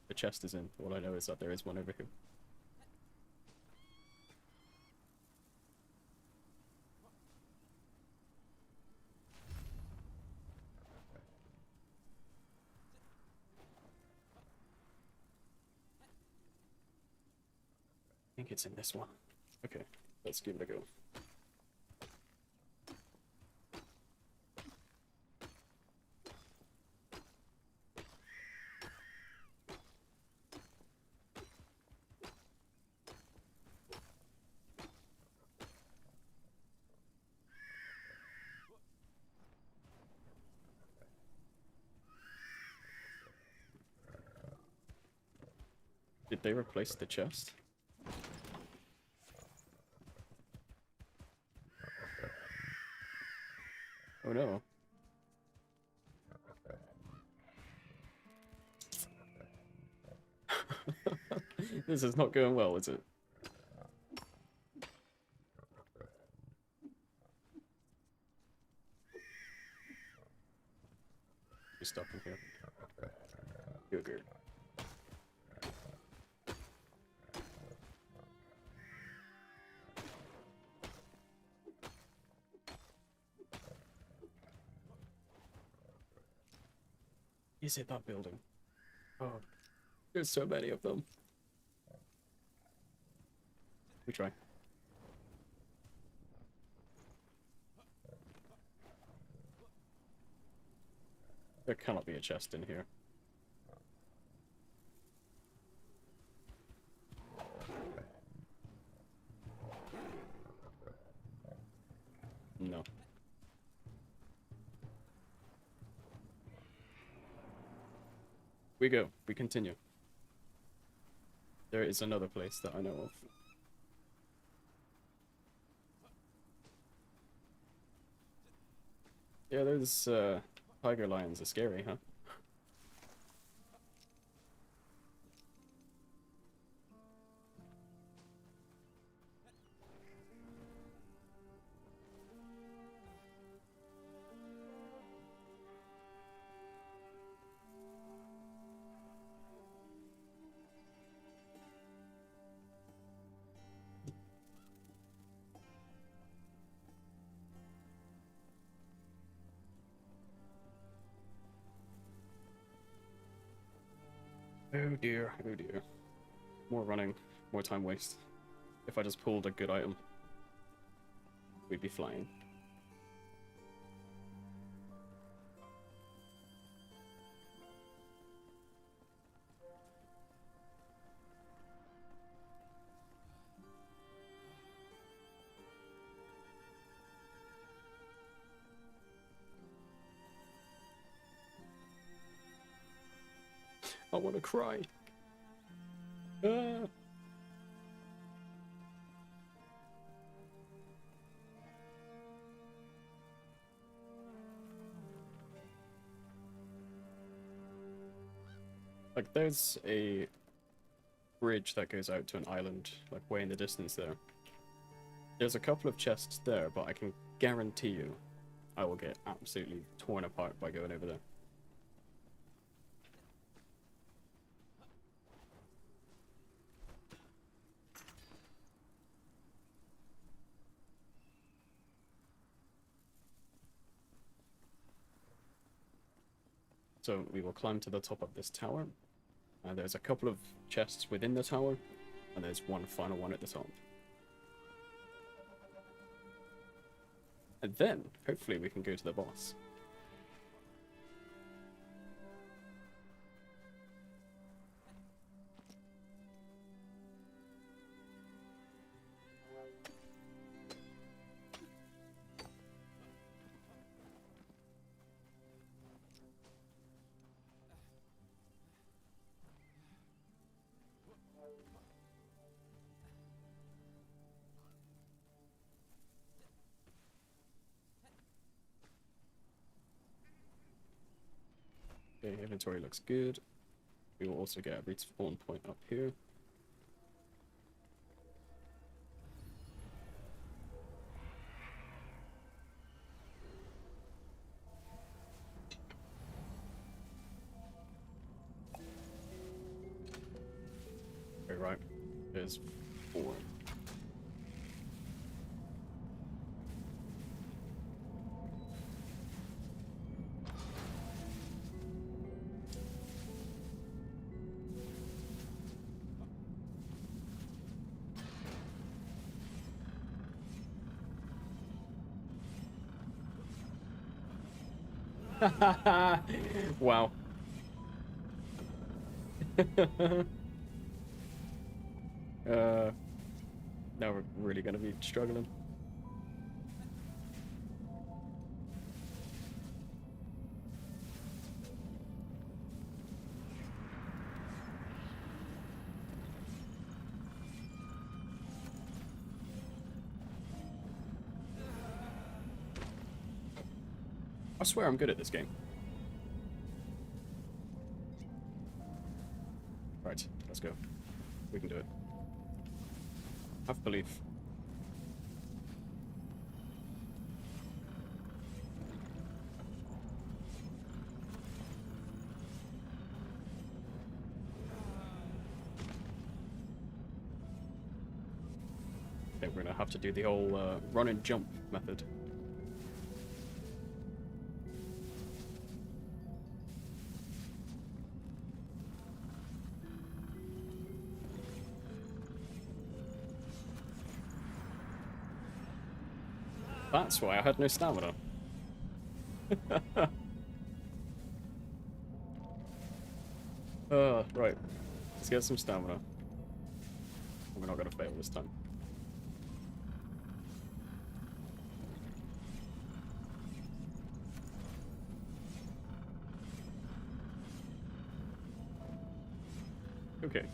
the chest is in. All I know is that there is one over here. I think it's in this one. Okay, let's give it a go. Did they replace the chest? Oh no. This is not going well, is it? You're stuck in here. Good, good. Is it that building? Oh, there's so many of them. We try. There cannot be a chest in here. No. We go. We continue. There is another place that I know of. Yeah, those tiger lions are scary, huh? Oh dear, oh dear. More running, more time waste. If I just pulled a good item, we'd be flying. I want to cry. Ah. Like, there's a bridge that goes out to an island, like, way in the distance there. There's a couple of chests there, but I can guarantee you I will get absolutely torn apart by going over there. So we will climb to the top of this tower. There's a couple of chests within the tower, and there's one final one at the top. And then, hopefully, we can go to the boss. Okay, inventory looks good. We will also get a respawn point up here. Okay, right. There's 4. Wow. Now we're really gonna be struggling. I swear I'm good at this game. Right, let's go. We can do it. Have belief. Okay, we're gonna have to do the whole run and jump method. That's why I had no stamina. Right. Let's get some stamina. We're not gonna fail this time. Okay.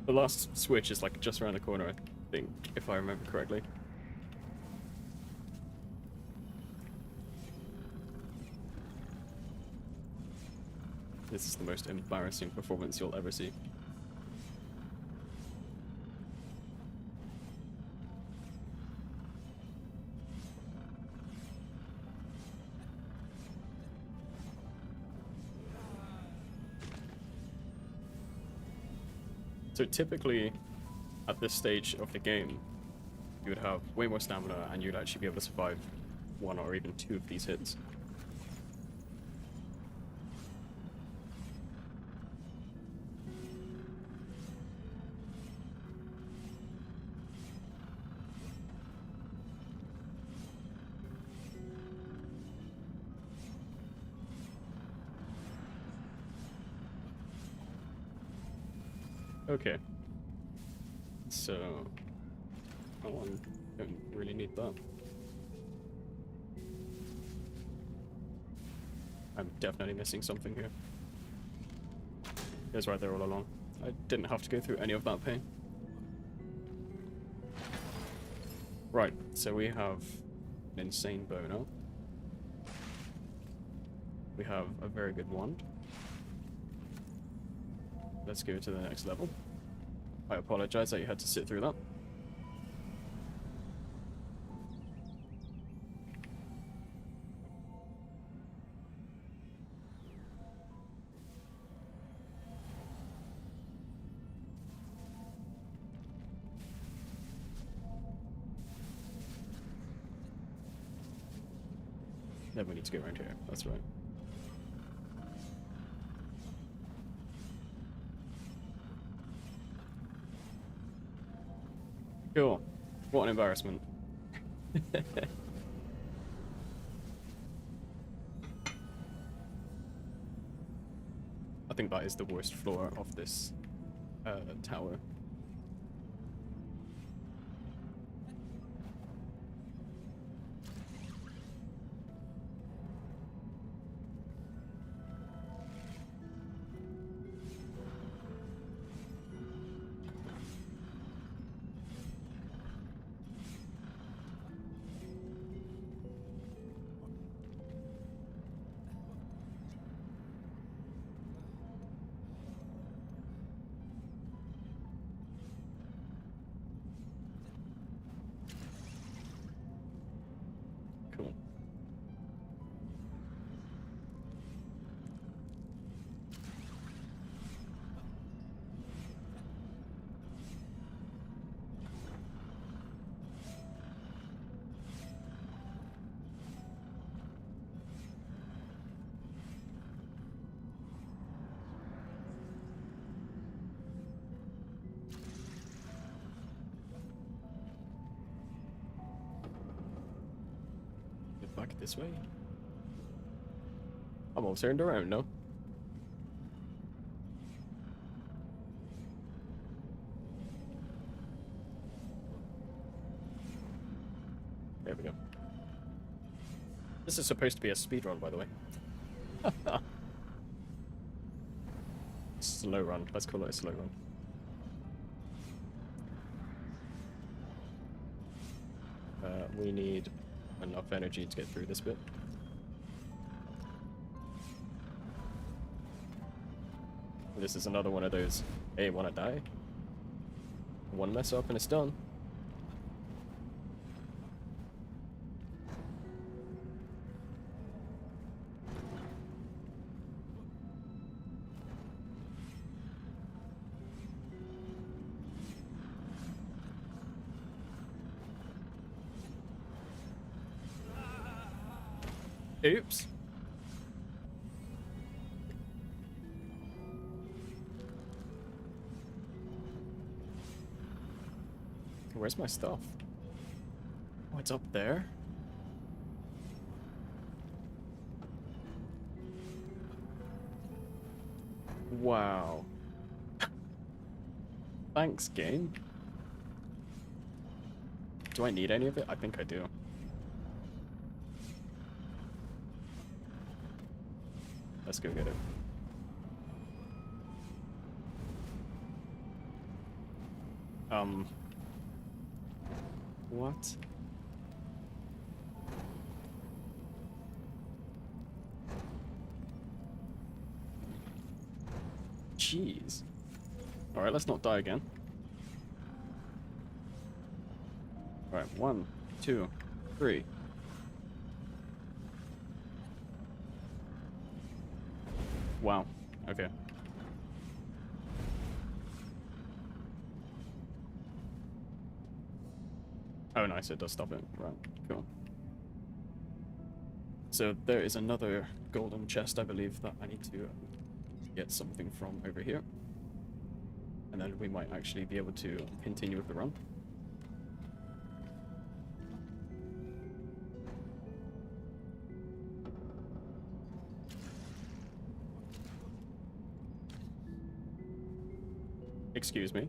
The last switch is like just around the corner, I think, if I remember correctly. This is the most embarrassing performance you'll ever see. So typically, at this stage of the game, you would have way more stamina, and you'd actually be able to survive one or even two of these hits. Okay. So, oh, I don't really need that. I'm definitely missing something here. It was right there all along. I didn't have to go through any of that pain. Right, so we have an insane bow now. We have a very good wand. Let's go to the next level. I apologize that you had to sit through that. Then we need to go around here, that's right. Cool. What an embarrassment. I think that is the worst floor of this tower. Cool. Get back this way. I'm all turned around, no? There we go. This is supposed to be a speedrun, by the way. Slow run. Let's call it a slow run. We need enough energy to get through this bit. This is another one of those, hey, wanna die? One mess up and it's done. Oops. Where's my stuff? Oh, it's up there? Wow. Thanks, game. Do I need any of it? I think I do. Let's go get it. What? Jeez. Alright, let's not die again. Alright, 1, 2, 3. Wow. Okay. Oh, nice. It does stop it. Right. Cool. So there is another golden chest, I believe, that I need to get something from over here. And then we might actually be able to continue with the run. Excuse me.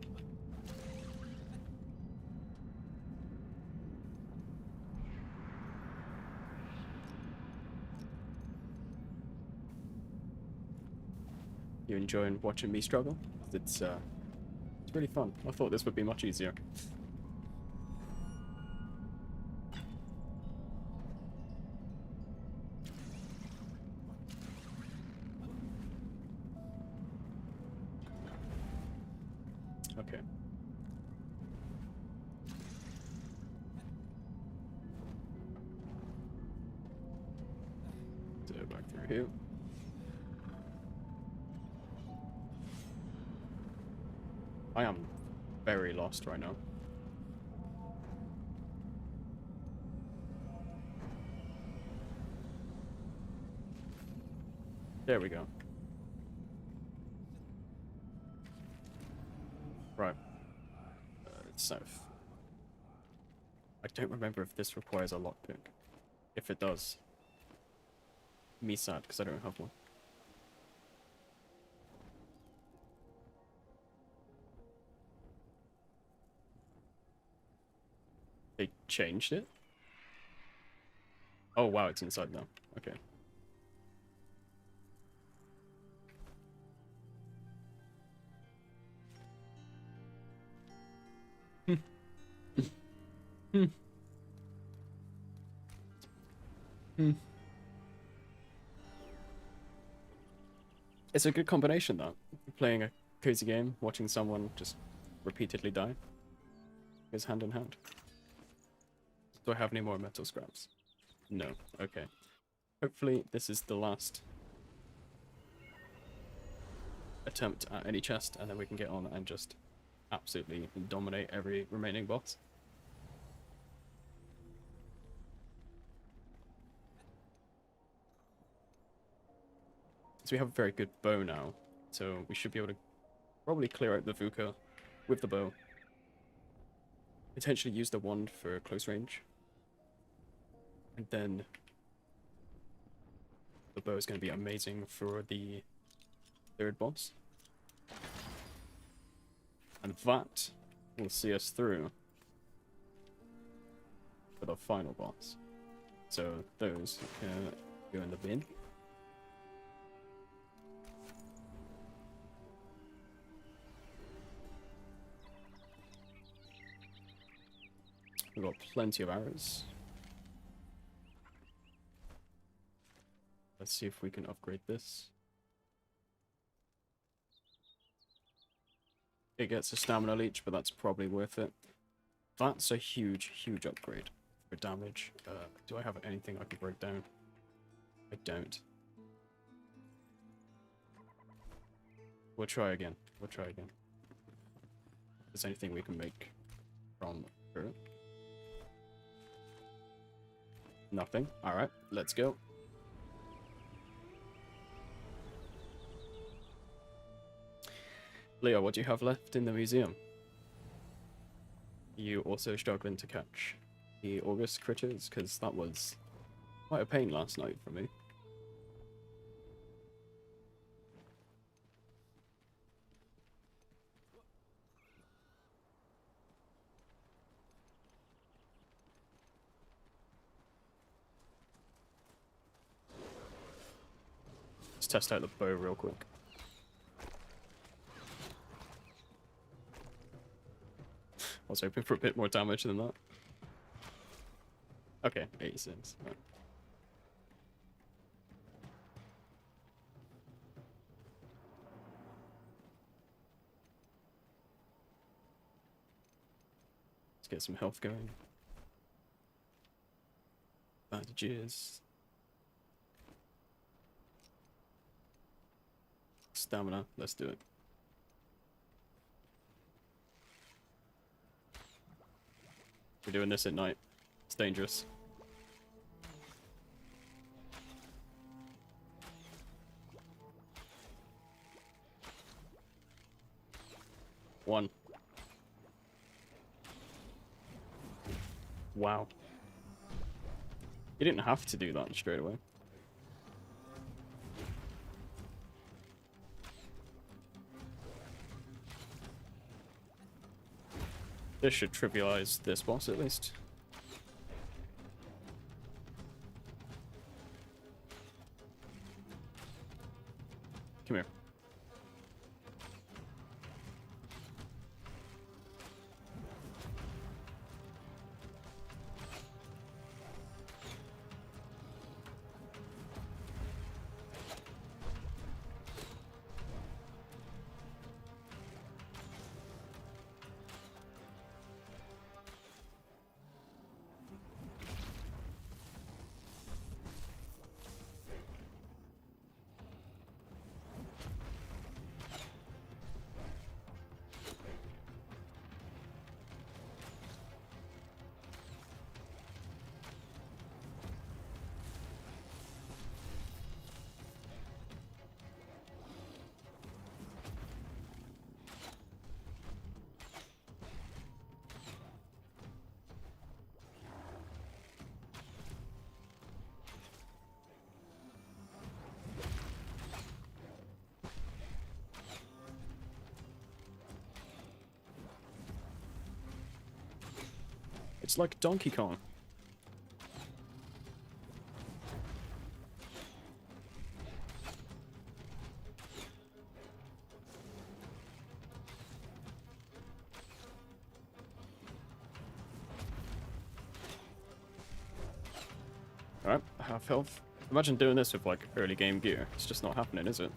You enjoying watching me struggle? It's really fun. I thought this would be much easier. Okay. So back through here. I am very lost right now. There we go. Right. It's south. I don't remember if this requires a lockpick. If it does, me sad because I don't have one. They changed it? Oh wow, it's inside now. Okay. It's a good combination though. Playing a cozy game, watching someone just repeatedly die. Goes hand in hand. Do I have any more metal scraps? No. Okay. Hopefully this is the last attempt at any chest, and then we can get on and just absolutely dominate every remaining boss. So we have a very good bow now, so we should be able to probably clear out the Vuka with the bow. Potentially use the wand for close range. And then the bow is going to be amazing for the third boss. And that will see us through for the final boss. So those can go in the bin. We've got plenty of arrows. Let's see if we can upgrade this. It gets a stamina leech, but that's probably worth it. That's a huge, huge upgrade for damage. Do I have anything I can break down? I don't. We'll try again. We'll try again. If there's anything we can make from her. Nothing. Alright, let's go. Leo, what do you have left in the museum? You also struggling to catch the August critters? Because that was quite a pain last night for me. Let's test out the bow real quick. I was hoping for a bit more damage than that. Okay, 86. Right. Let's get some health going. Bandages. Stamina. Let's do it. We're doing this at night. It's dangerous. One. Wow. You didn't have to do that straight away. This should trivialize this boss at least. Come here. It's like Donkey Kong. Alright, half health. Imagine doing this with like early game gear. It's just not happening, is it?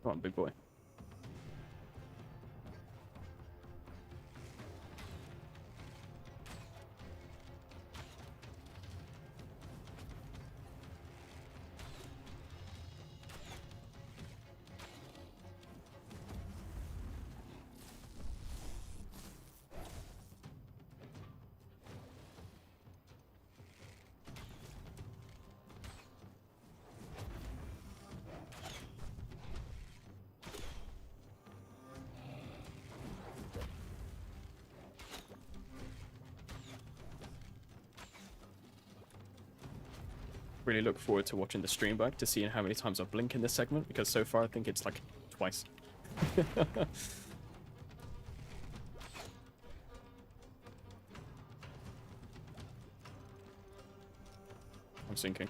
Come on, big boy. Really look forward to watching the stream back to seeing how many times I blink in this segment, because so far I think it's like twice. I'm sinking.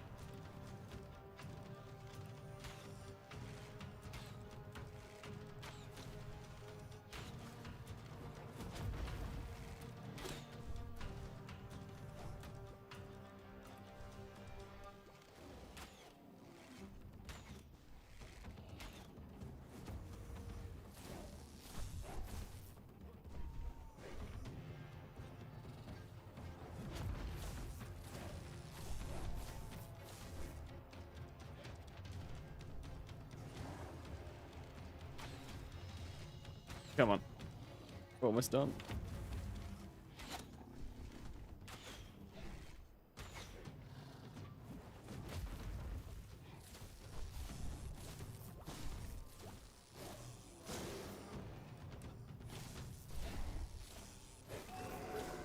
Come on. We're almost done.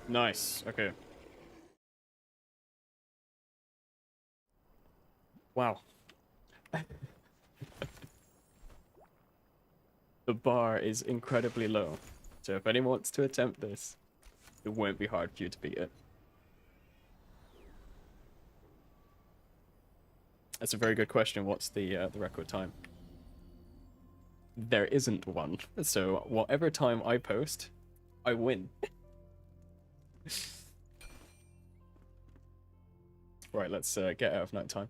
Nice. Okay. Wow. The bar is incredibly low. So if anyone wants to attempt this, it won't be hard for you to beat it. That's a very good question. What's the record time? There isn't one. So whatever time I post, I win. Right, let's get out of night time.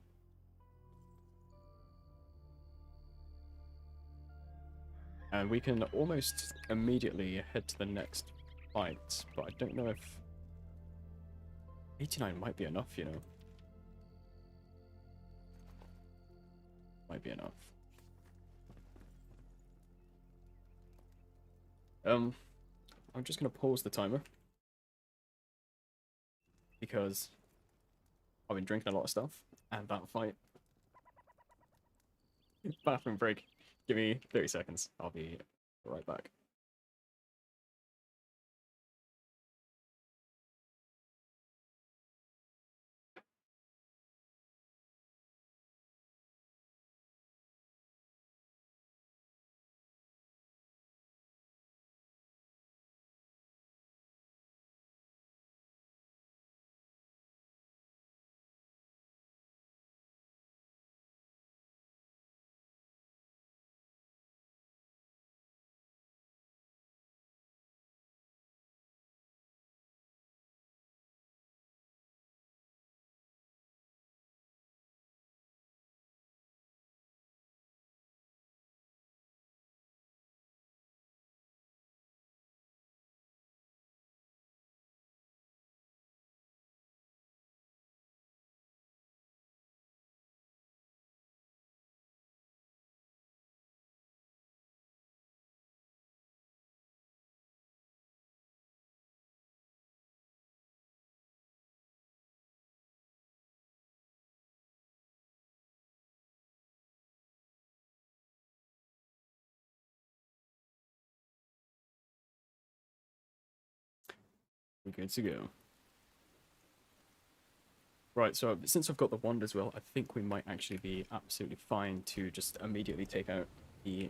And we can almost immediately head to the next fight, but I don't know if 89 might be enough, you know. Might be enough. I'm just gonna pause the timer because I've been drinking a lot of stuff, and that fight. Bathroom break. Give me 30 seconds. I'll be right back. We're good to go. Right, so since I've got the wand as well, I think we might actually be absolutely fine to just immediately take out the...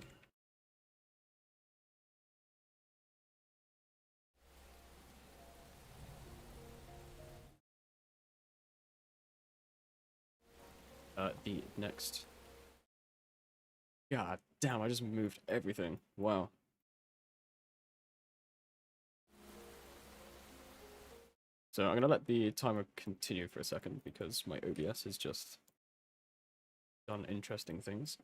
the next... God damn, I just moved everything. Wow. So I'm gonna let the timer continue for a second because my OBS has just done interesting things.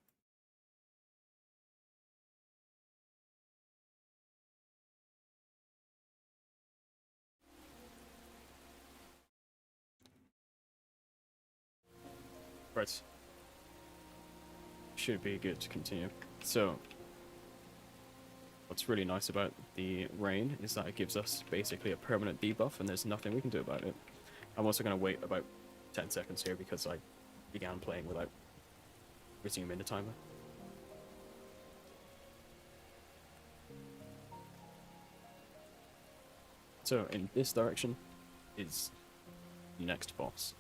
Right. Should be good to continue. So, what's really nice about the rain is that it gives us basically a permanent debuff and there's nothing we can do about it. I'm also going to wait about 10 seconds here because I began playing without resuming the timer. So in this direction is the next boss,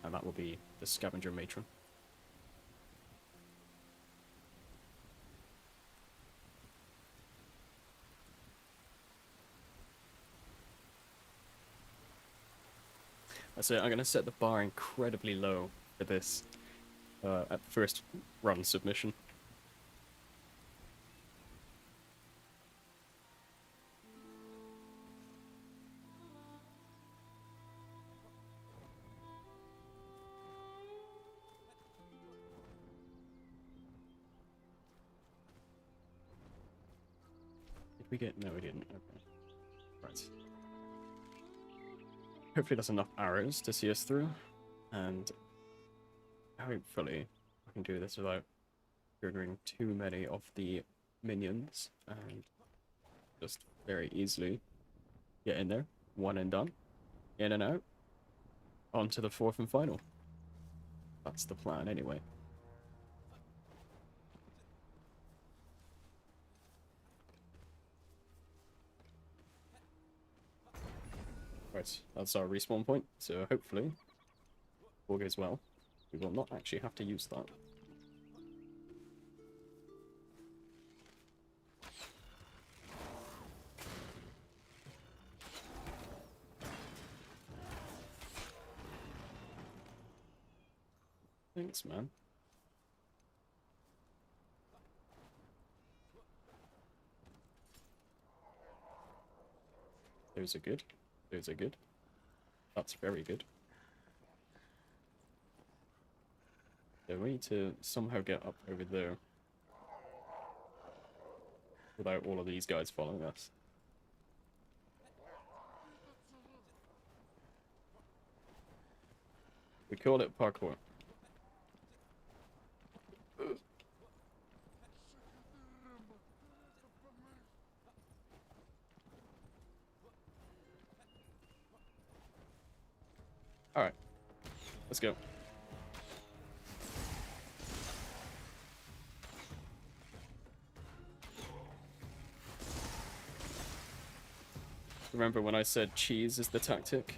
and that will be the Scavenger Matron. So I'm going to set the bar incredibly low for this at first run submission. Did we get... No, we didn't. Okay. Right. Hopefully there's enough arrows to see us through, and hopefully I can do this without triggering too many of the minions, and just very easily get in there, one and done, in and out, on to the fourth and final. That's the plan anyway. Right, that's our respawn point, so hopefully, all goes well. We will not actually have to use that. Thanks, man. Those are good. Those are good. That's very good. So we need to somehow get up over there. without all of these guys following us. We call it parkour. Alright. Let's go. Remember when I said cheese is the tactic?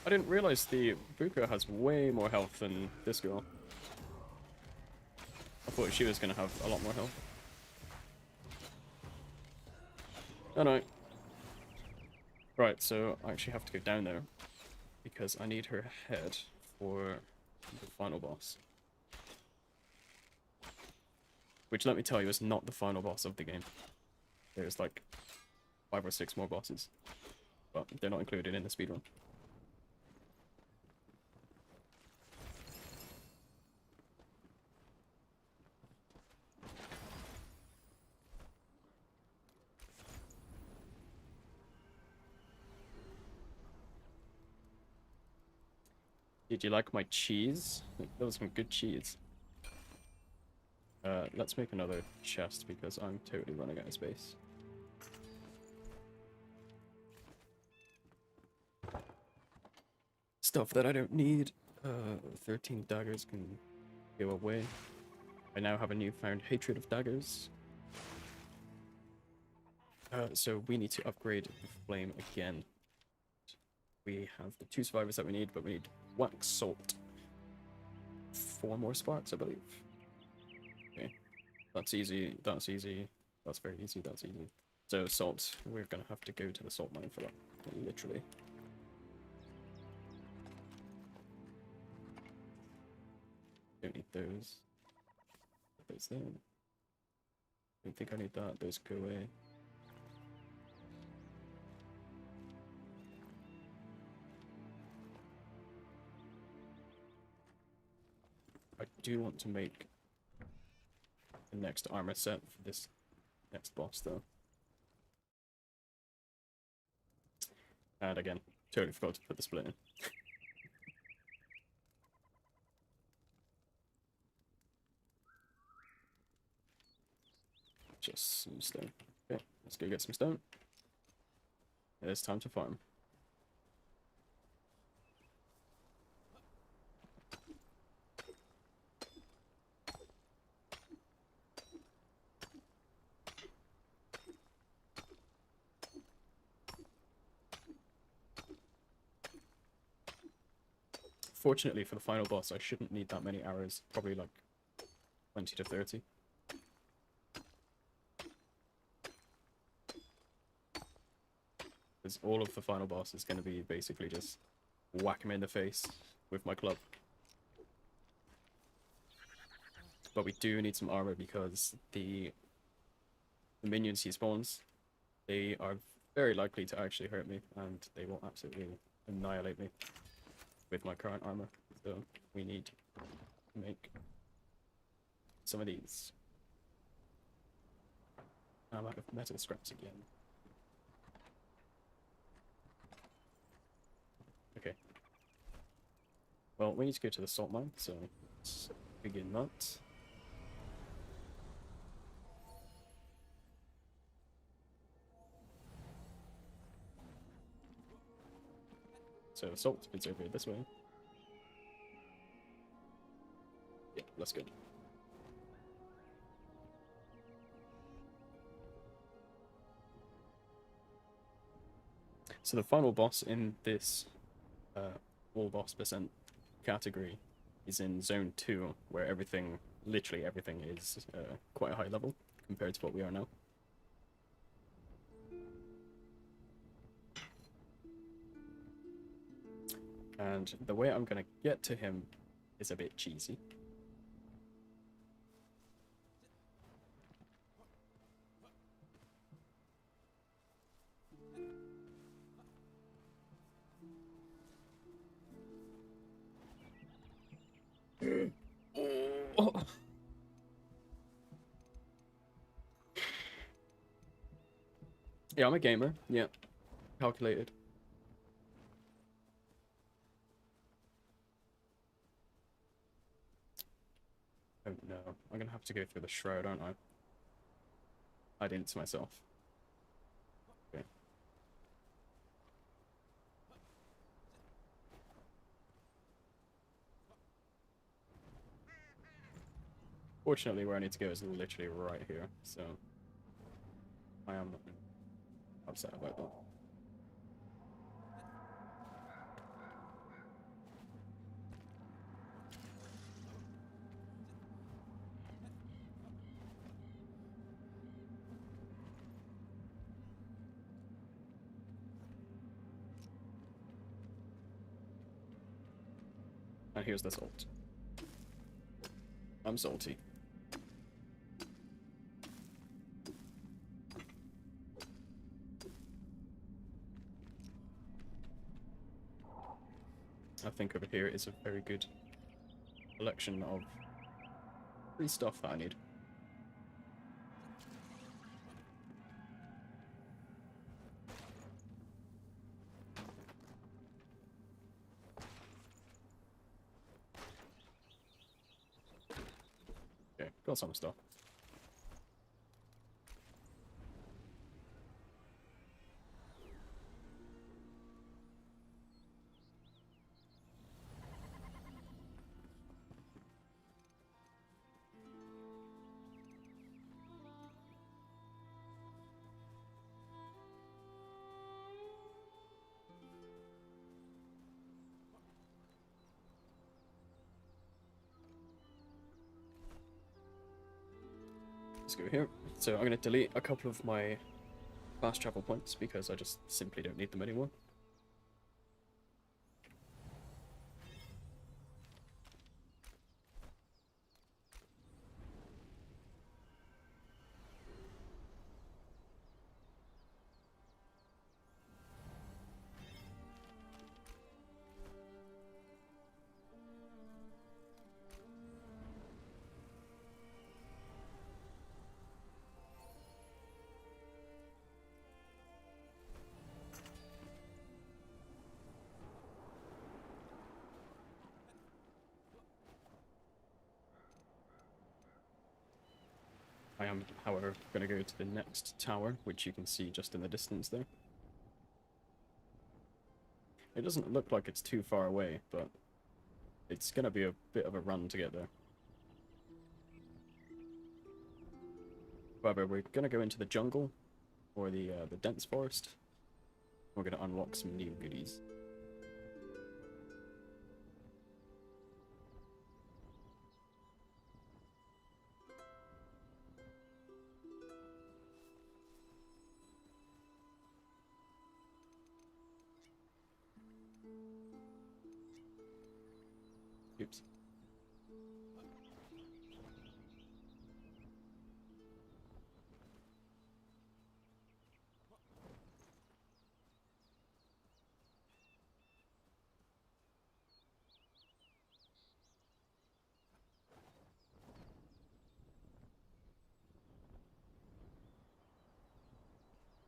I didn't realize the Buka has way more health than this girl. I thought she was going to have a lot more health. Oh no. Right, so I actually have to go down there because I need her head for the final boss. Which, let me tell you, is not the final boss of the game. There's like 5 or 6 more bosses, but they're not included in the speedrun. Did you like my cheese? That was some good cheese. Let's make another chest because I'm totally running out of space. Stuff that I don't need. 13 daggers can go away. I now have a newfound hatred of daggers. So we need to upgrade the flame again. We have the 2 survivors that we need, but we need wax salt. 4 more sparks, I believe. Okay. That's easy, that's easy. That's very easy, that's easy. So salt, we're gonna have to go to the salt mine for that, literally. Don't need those. Put those there. Don't think I need that, those go away. I do want to make the next armor set for this next boss, though. And again, totally forgot to put the split in. Just some stone. Okay, let's go get some stone. It's time to farm. Fortunately for the final boss, I shouldn't need that many arrows. Probably like 20 to 30. Because all of the final boss is going to be basically just whack him in the face with my club. But we do need some armor because the minions he spawns, they are very likely to actually hurt me, and they will absolutely annihilate me with my current armor. So we need to make some of these. I'm out of metal scraps again. Okay. Well, we need to go to the salt mine, so let's begin that. So salt is over this way. Yeah, let's go. So the final boss in this AllBoss percent category is in Zone 2, where everything, literally everything, is quite a high level compared to what we are now. And the way I'm going to get to him is a bit cheesy. Oh. Yeah, I'm a gamer. Yeah, calculated. Oh no, I'm gonna have to go through the shroud, aren't I? I did it to myself. Okay. Fortunately, where I need to go is literally right here, so I am not upset about that. And here's the salt. I'm salty. I think over here is a very good collection of free stuff that I need. Okay, got some stuff. Let's go here. So I'm going to delete a couple of my fast travel points because I just simply don't need them anymore. I am, however, going to go to the next tower, which you can see just in the distance there. It doesn't look like it's too far away, but it's going to be a bit of a run to get there. However, we're going to go into the jungle, or the dense forest. We're going to unlock some new goodies. Oops.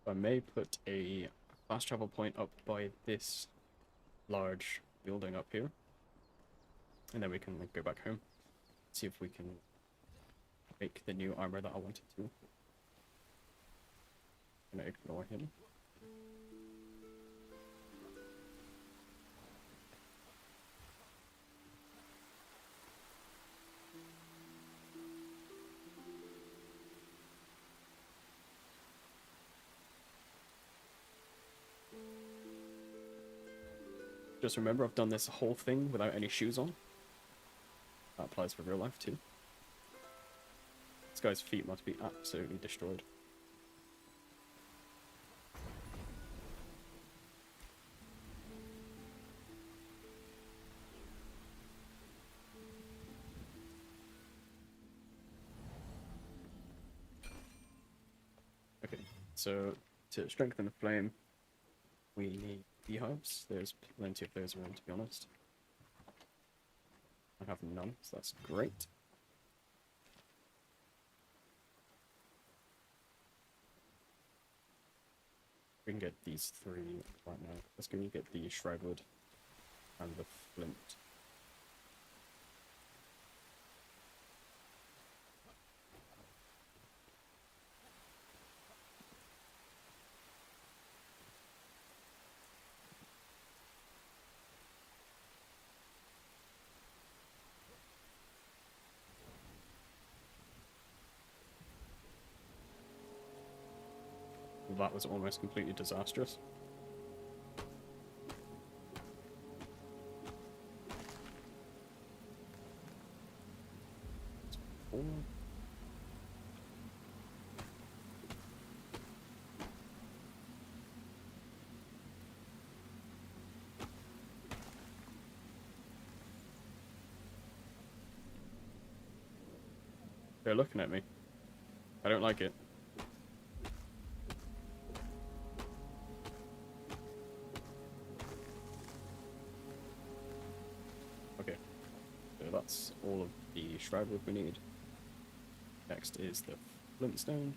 I may put a fast travel point up by this large building up here. And then we can go back home. See if we can make the new armor that I wanted to. I'm gonna ignore him. Just remember, I've done this whole thing without any shoes on. That applies for real life too. This guy's feet must be absolutely destroyed. So to strengthen the flame, we need beehives. There's plenty of those around, to be honest. I have none, so that's great. We can get these 3 right now. Let's go get the Enshrouded and the flint. That was almost completely disastrous. Four. They're looking at me. I don't like it. Okay, so that's all of the Shroudwood we need. Next is the flintstone.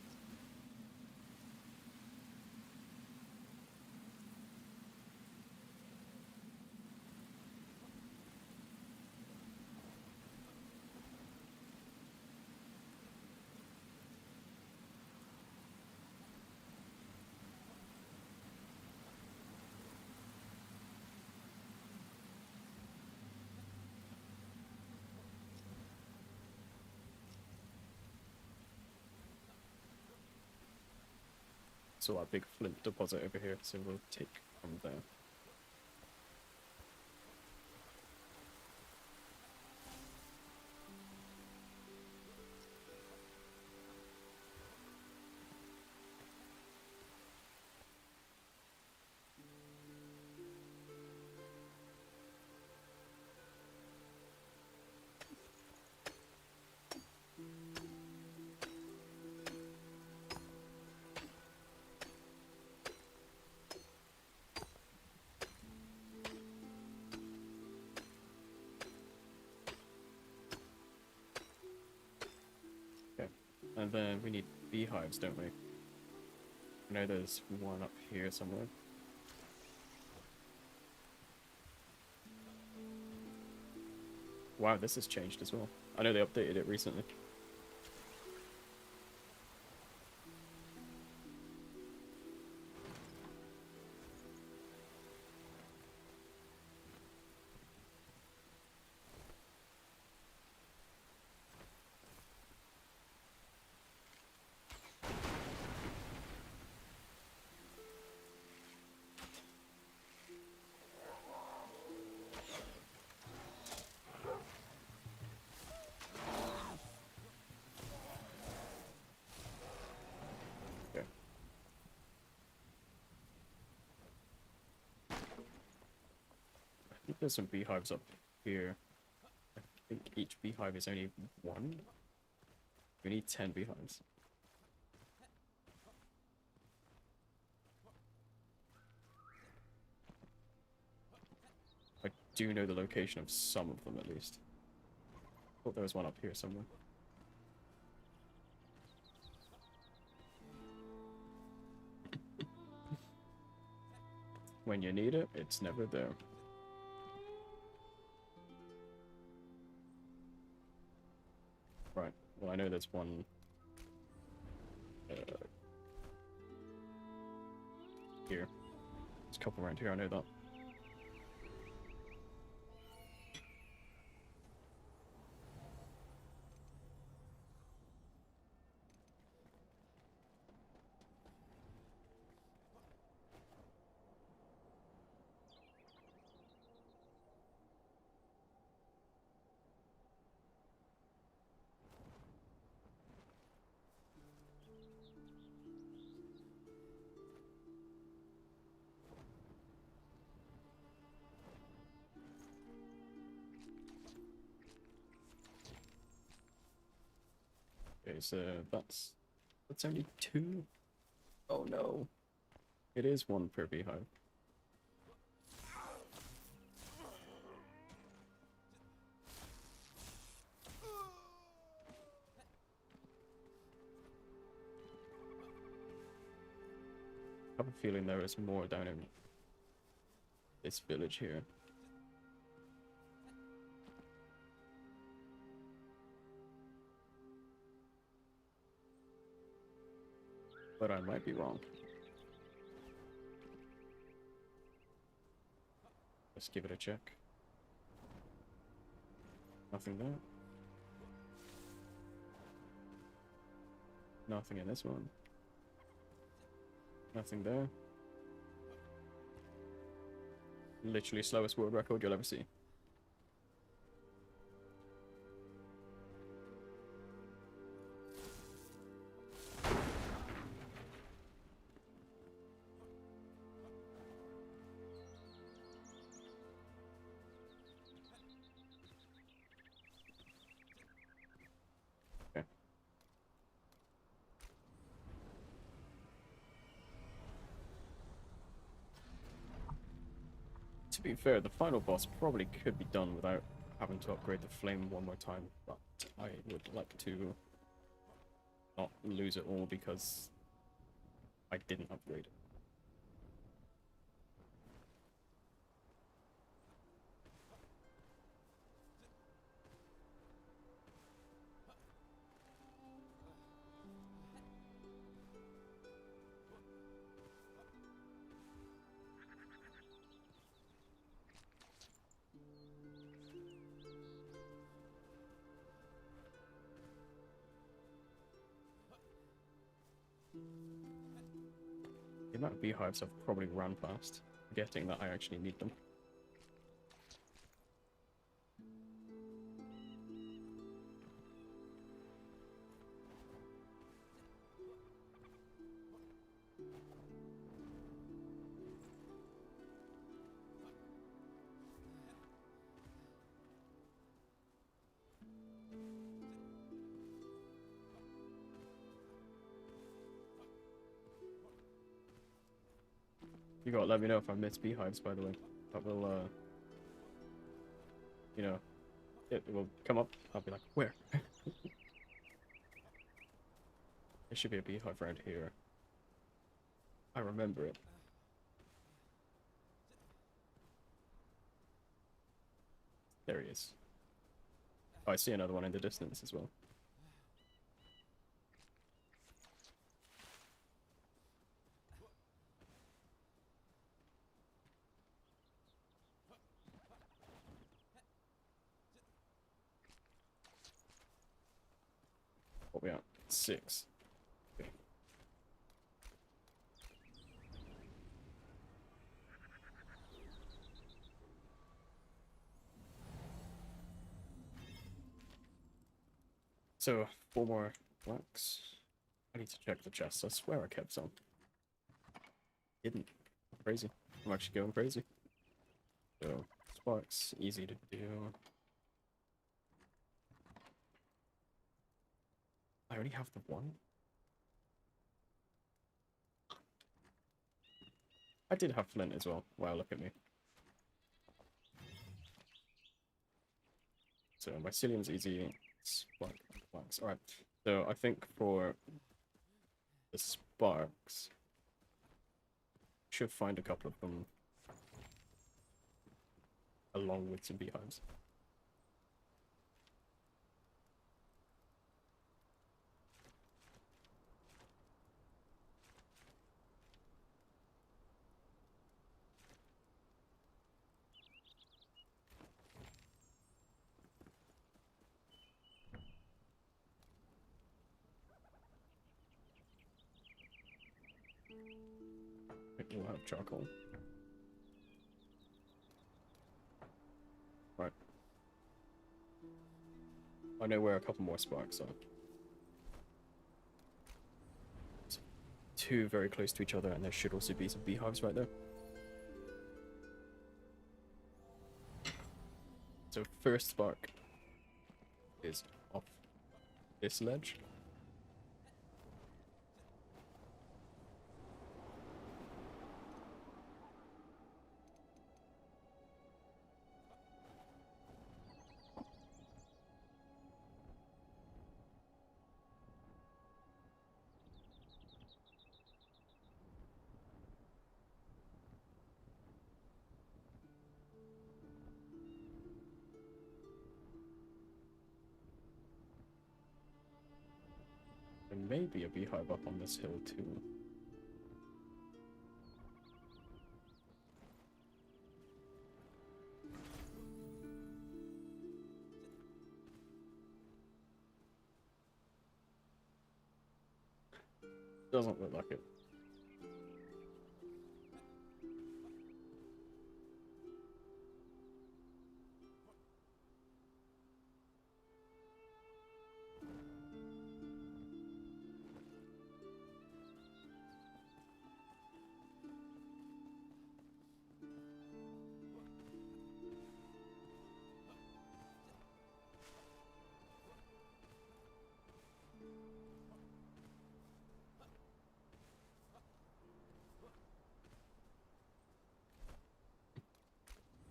So our big flint deposit over here, so we'll take from there. Okay, and then we need beehives, don't we? I know there's one up here somewhere. Wow, this has changed as well. I know they updated it recently. Okay. I think there's some beehives up here. I think each beehive is only 1. We need 10 beehives. I do know the location of some of them at least. Thought there was one up here somewhere. When you need it, it's never there. Right, well I know there's one here. There's a couple around here, I know that. Okay, so that's only 2. Oh no. It is one per beehive. I have a feeling there is more down in this village here. But I might be wrong. Let's give it a check. Nothing there. Nothing in this one. Nothing there. Literally slowest world record you'll ever see. Okay. To be fair, the final boss probably could be done without having to upgrade the flame one more time, but I would like to not lose it all because I didn't upgrade it. The amount of beehives I've probably run past, forgetting that I actually need them. You gotta let me know if I miss beehives, by the way. That will, you know, it will come up. I'll be like, where? There should be a beehive around here. I remember it. There he is. Oh, I see another one in the distance as well. What we at? 6. Okay. So, 4 more flax. I need to check the chest. I swear I kept some. Didn't. Crazy. I'm actually going crazy. So, sparks, easy to do. I already have the one. I did have flint as well. Wow, look at me. So, mycelium's easy. Spark, flax. Alright. So, I think for the sparks, should find a couple of them along with some beehives. I think we'll have charcoal. Right. I know where a couple more sparks are. So, 2 very close to each other, and there should also be some beehives right there. So first spark is off this ledge. may be a beehive up on this hill too. Doesn't look like it.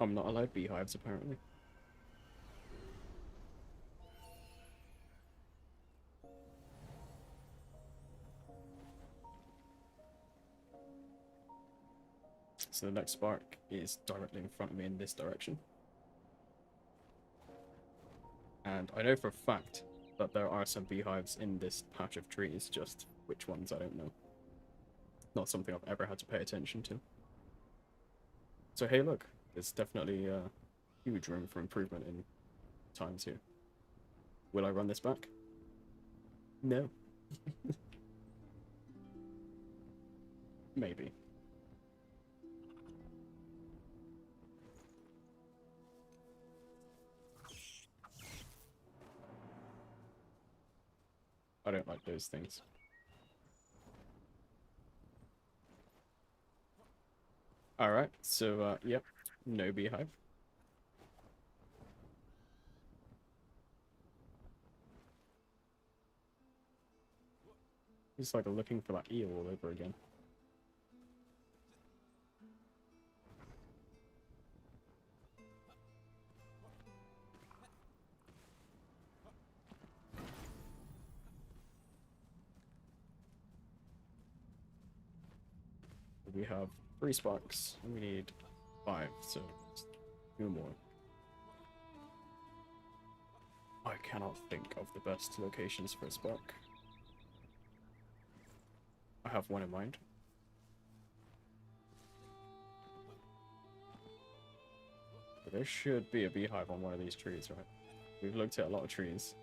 I'm not allowed beehives, apparently. So the next spark is directly in front of me in this direction. And I know for a fact that there are some beehives in this patch of trees, just which ones I don't know. Not something I've ever had to pay attention to. So hey look, there's definitely huge room for improvement in times here. Will I run this back? No. Maybe. I don't like those things. Alright, so yep, no beehive. It's like looking for that eel all over again. We have 3 sparks, and we need 5, so 2 more. I cannot think of the best locations for a spark. I have one in mind. But there should be a beehive on one of these trees, right? We've looked at a lot of trees,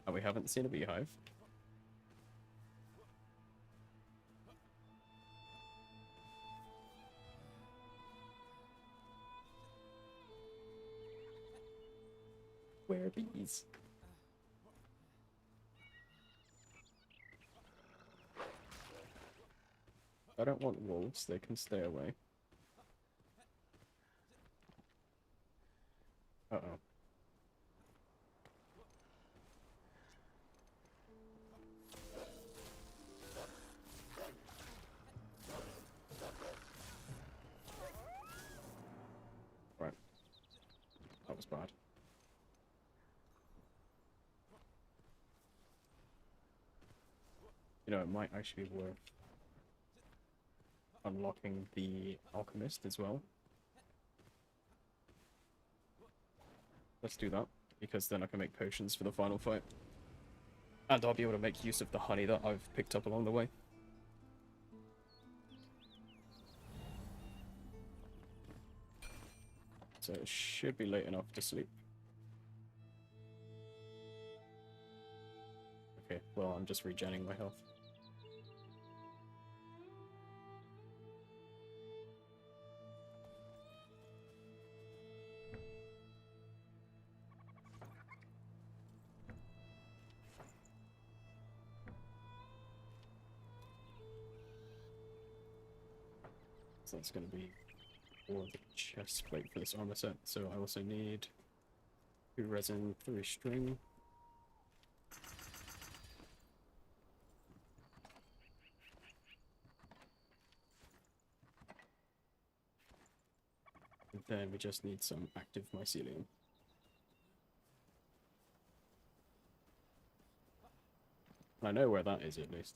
and we haven't seen a beehive. Where are bees? I don't want wolves, they can stay away. Uh-oh. Right. That was bad. You know, it might actually be worth unlocking the alchemist as well. Let's do that, because then I can make potions for the final fight. And I'll be able to make use of the honey that I've picked up along the way. So it should be late enough to sleep. Okay, well, I'm just regenning my health. So that's going to be for the chest plate for this armor set. So I also need 2 resin, 3 string. And then we just need some active mycelium. I know where that is, at least.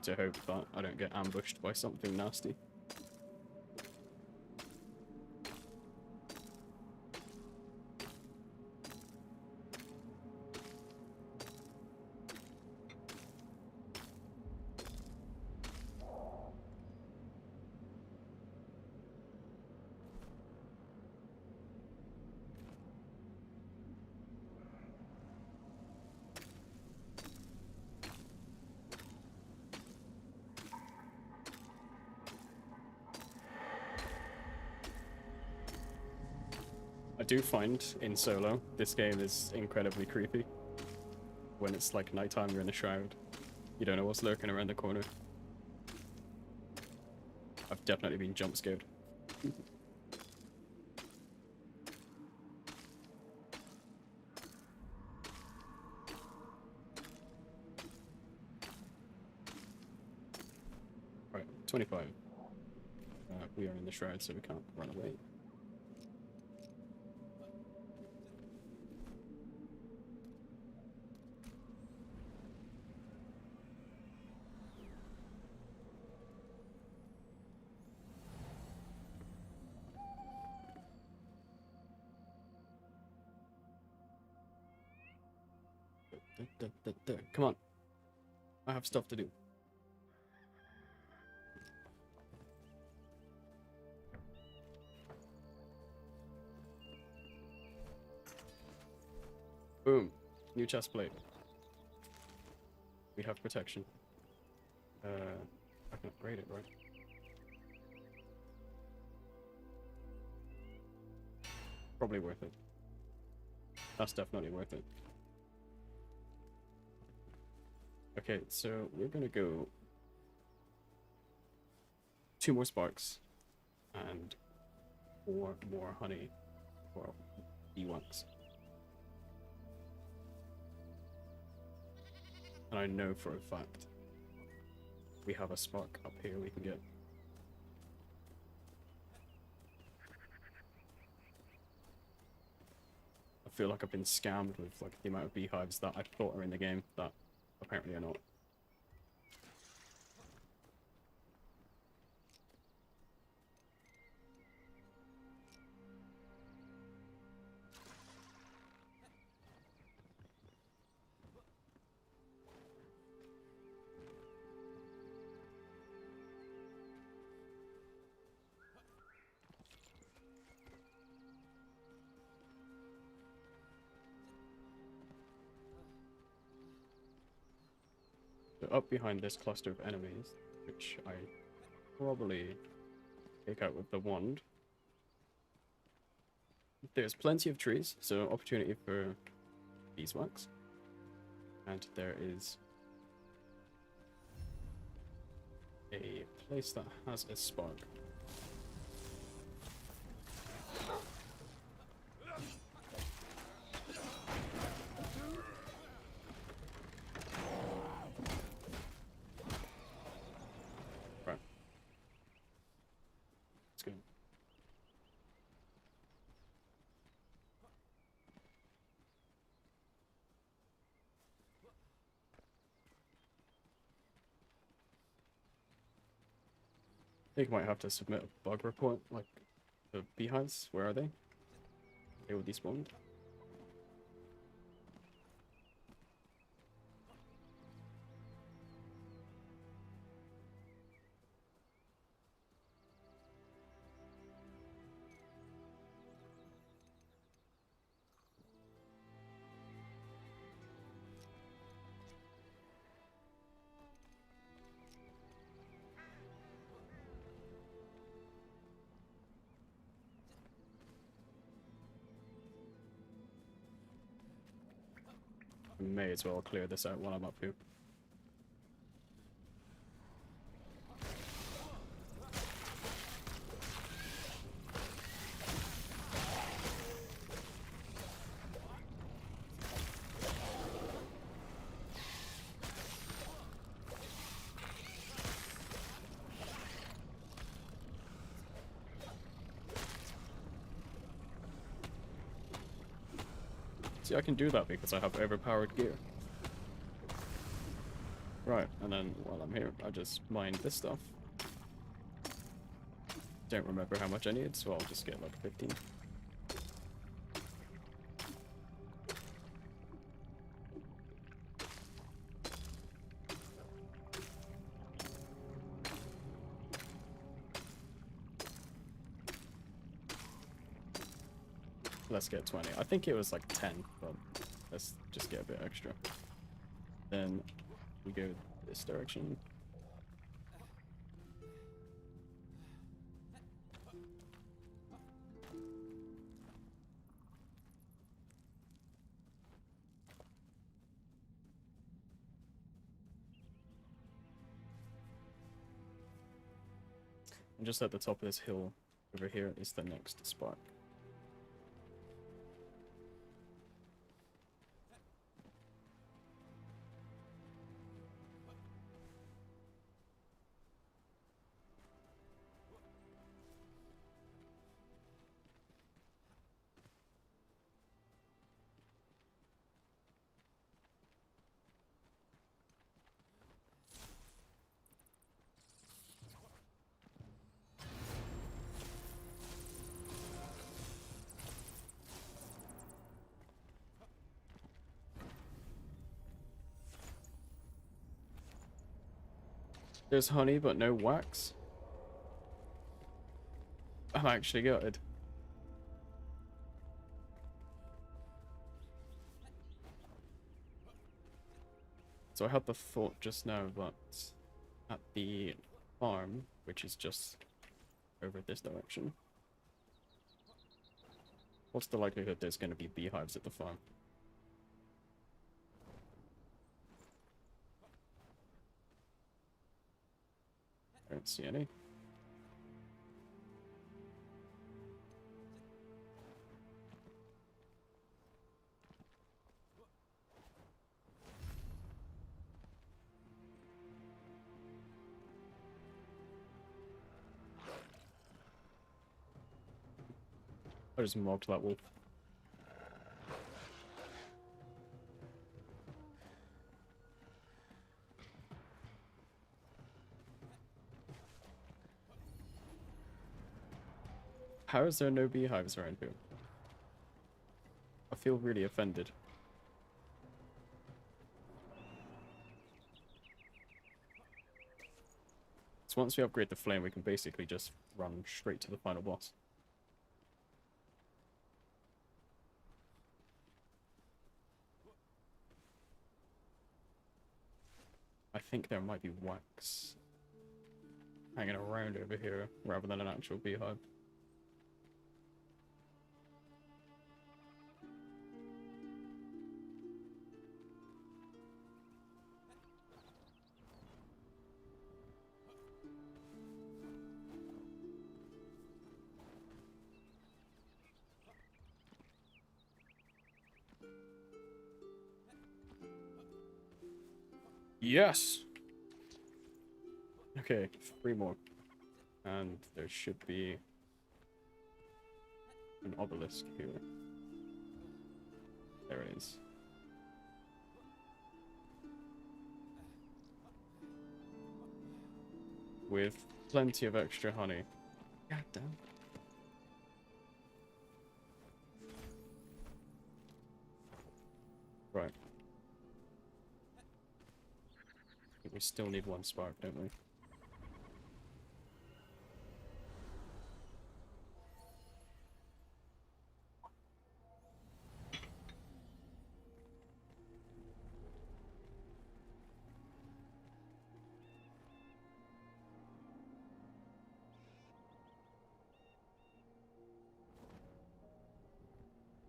to hope that I don't get ambushed by something nasty. I do find in solo, this game is incredibly creepy. When it's like nighttime, you're in a shroud. You don't know what's lurking around the corner. I've definitely been jump scared. Right, 25. We are in the shroud, so we can't run away. Come on. I have stuff to do. Boom. New chest plate. We have protection. I can upgrade it, right? Probably worth it. That's definitely worth it. Okay, so we're gonna go 2 more sparks and 4 more honey for Ewoks. And I know for a fact we have a spark up here we can get. I feel like I've been scammed with like the amount of beehives that I thought are in the game that apparently are not. So up behind this cluster of enemies, which I probably take out with the wand, there's plenty of trees, so opportunity for beeswax. And there is a place that has a spark. Right. Let's go. I think I might have to submit a bug report, like the beehives. Where are they? They will despawn. I may as well clear this out while I'm up here. See, I can do that because I have overpowered gear. Right, and then while I'm here, I just mine this stuff. Don't remember how much I need, so I'll just get like 15. Let's get 20. I think it was like 10, but let's just get a bit extra. Then we go this direction. And just at the top of this hill over here is the next spot. There's honey, but no wax. I'm actually gutted. So I had the thought just now that at the farm, which is just over this direction, what's the likelihood there's going to be beehives at the farm? I don't see any. I just mocked that wolf. How is there no beehives around here? I feel really offended. So once we upgrade the flame, we can basically just run straight to the final boss. I think there might be wax hanging around over here rather than an actual beehive. Yes! Okay, 3 more. And there should be an obelisk here. There it is. With plenty of extra honey. God damn. Right. We still need 1 spark, don't we?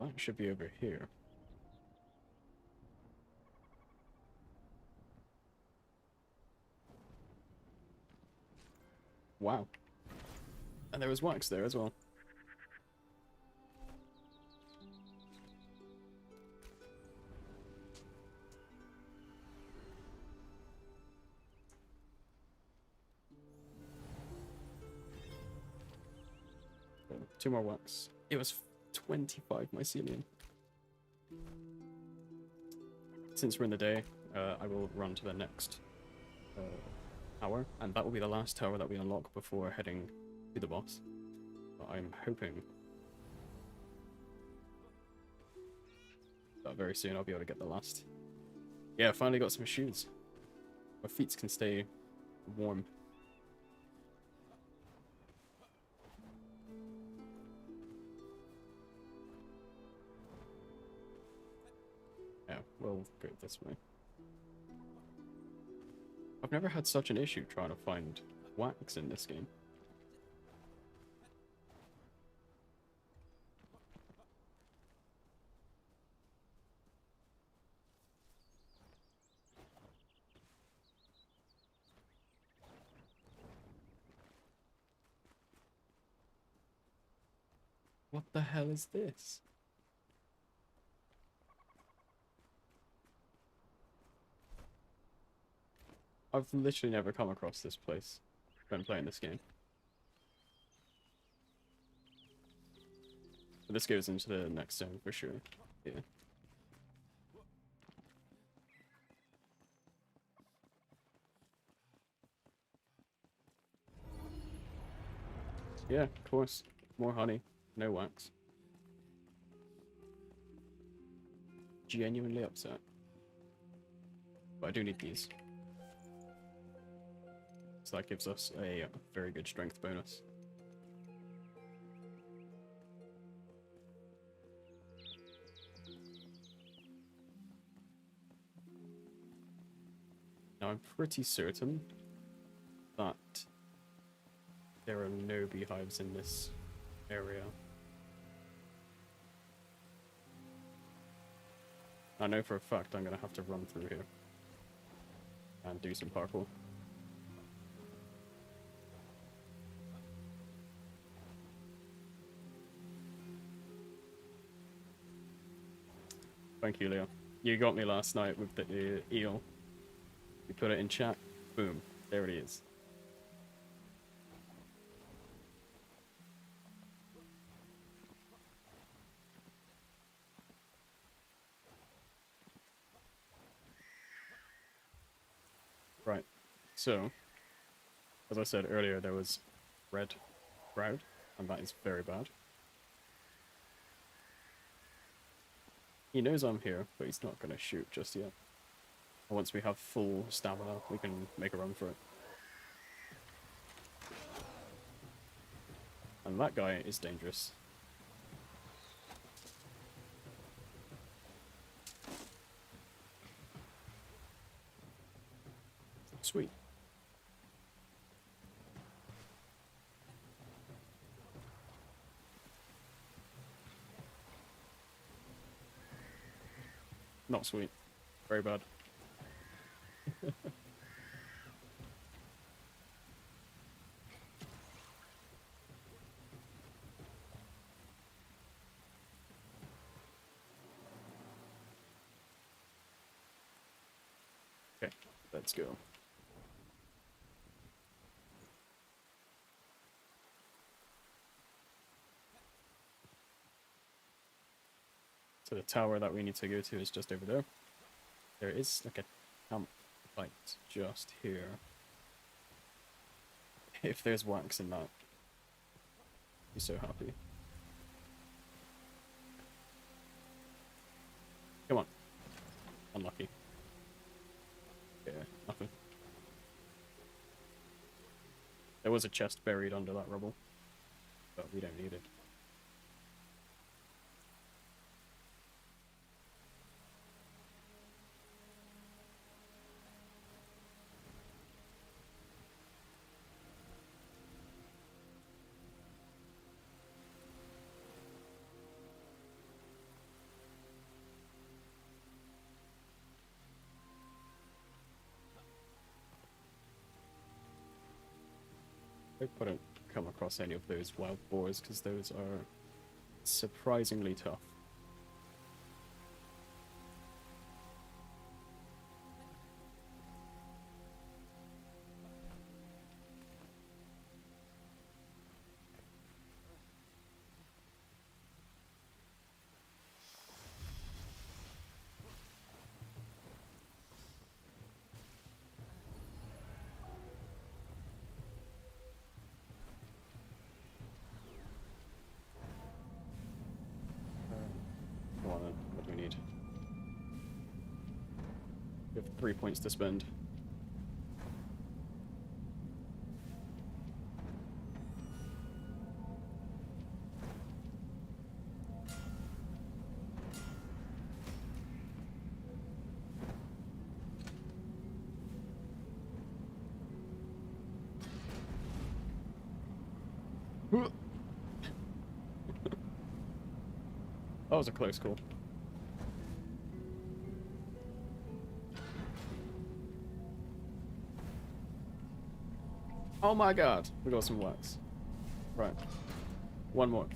That should be over here. Wow. And there was wax there as well. Cool. 2 more wax. It was 25 mycelium. Since we're in the day, I will run to the next tower, and that will be the last tower that we unlock before heading to the boss. But I'm hoping that very soon I'll be able to get the last. Yeah, finally got some shoes. My feet can stay warm. Yeah, we'll go this way. I've never had such an issue trying to find wax in this game. What the hell is this? I've literally never come across this place when playing this game. But this goes into the next zone for sure. Yeah. Yeah, of course. More honey. No wax. Genuinely upset. But I do need these. So that gives us a very good strength bonus. Now I'm pretty certain that there are no beehives in this area. I know for a fact I'm gonna have to run through here and do some parkour. Thank you, Leo. You got me last night with the eel. You put it in chat, boom, there it is. Right, so, as I said earlier, there was red crowd, and that is very bad. He knows I'm here, but he's not going to shoot just yet. Once we have full stamina, we can make a run for it. And that guy is dangerous. Sweet. Not sweet. Very bad. Okay, let's go. So the tower that we need to go to is just over there. There is like a campsite just here. If there's wax in that, I'd be so happy. Come on. Unlucky. Yeah, nothing. There was a chest buried under that rubble, but we don't need it. I hope I don't come across any of those wild boars, because those are surprisingly tough. 3 points to spend. That was a close call. Oh my god, we got some wax. Right. One more.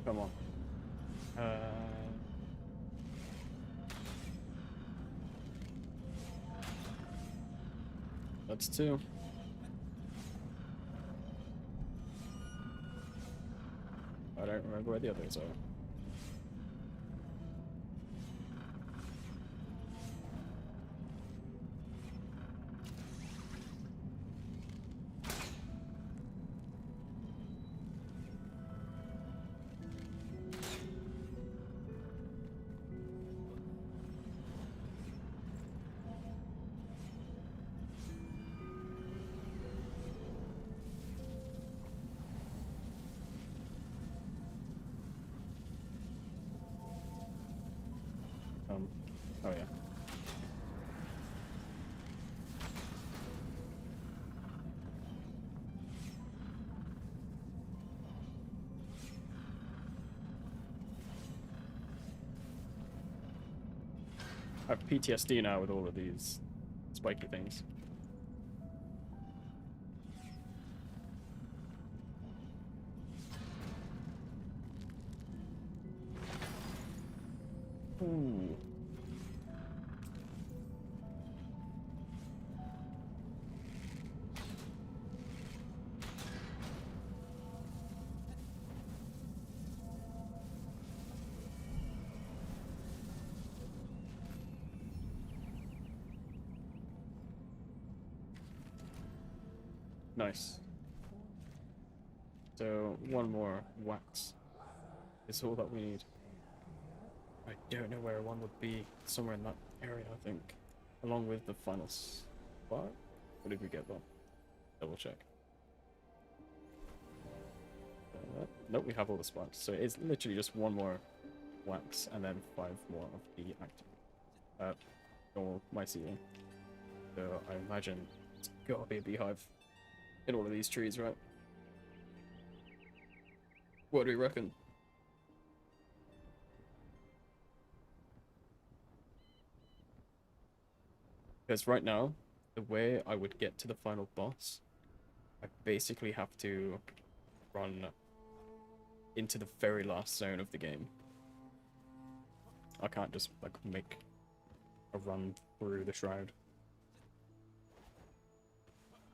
Come on. That's 2. I don't remember where the others are. Oh yeah. I have PTSD now with all of these spiky things. Ooh. Nice. So, one more wax is all that we need. I don't know where one would be. Somewhere in that area, I think. Along with the final spot? What did we get though? Double check. Nope, we have all the spots. So it's literally just one more wax and then 5 more of the active. Normal mycelium. So I imagine it's gotta be a beehive in all of these trees, right? What do we reckon? Because right now, the way I would get to the final boss, I basically have to run into the very last zone of the game. I can't just like make a run through the shroud.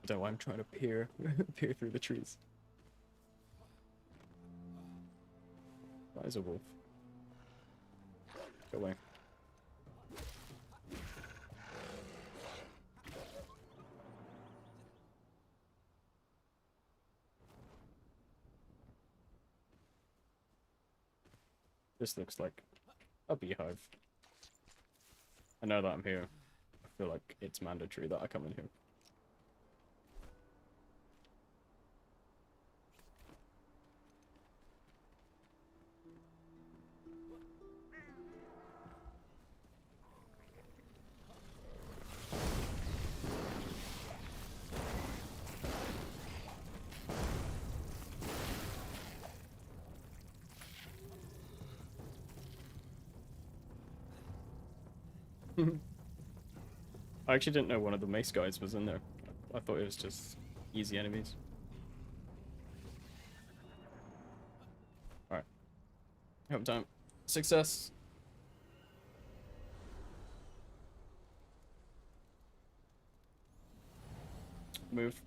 So I'm trying to peer peer through the trees. That is a wolf. Go away. This looks like a beehive. I know that I'm here. I feel like it's mandatory that I come in here. I actually didn't know one of the mace guys was in there. I thought it was just easy enemies. Alright. Help time. Success! move.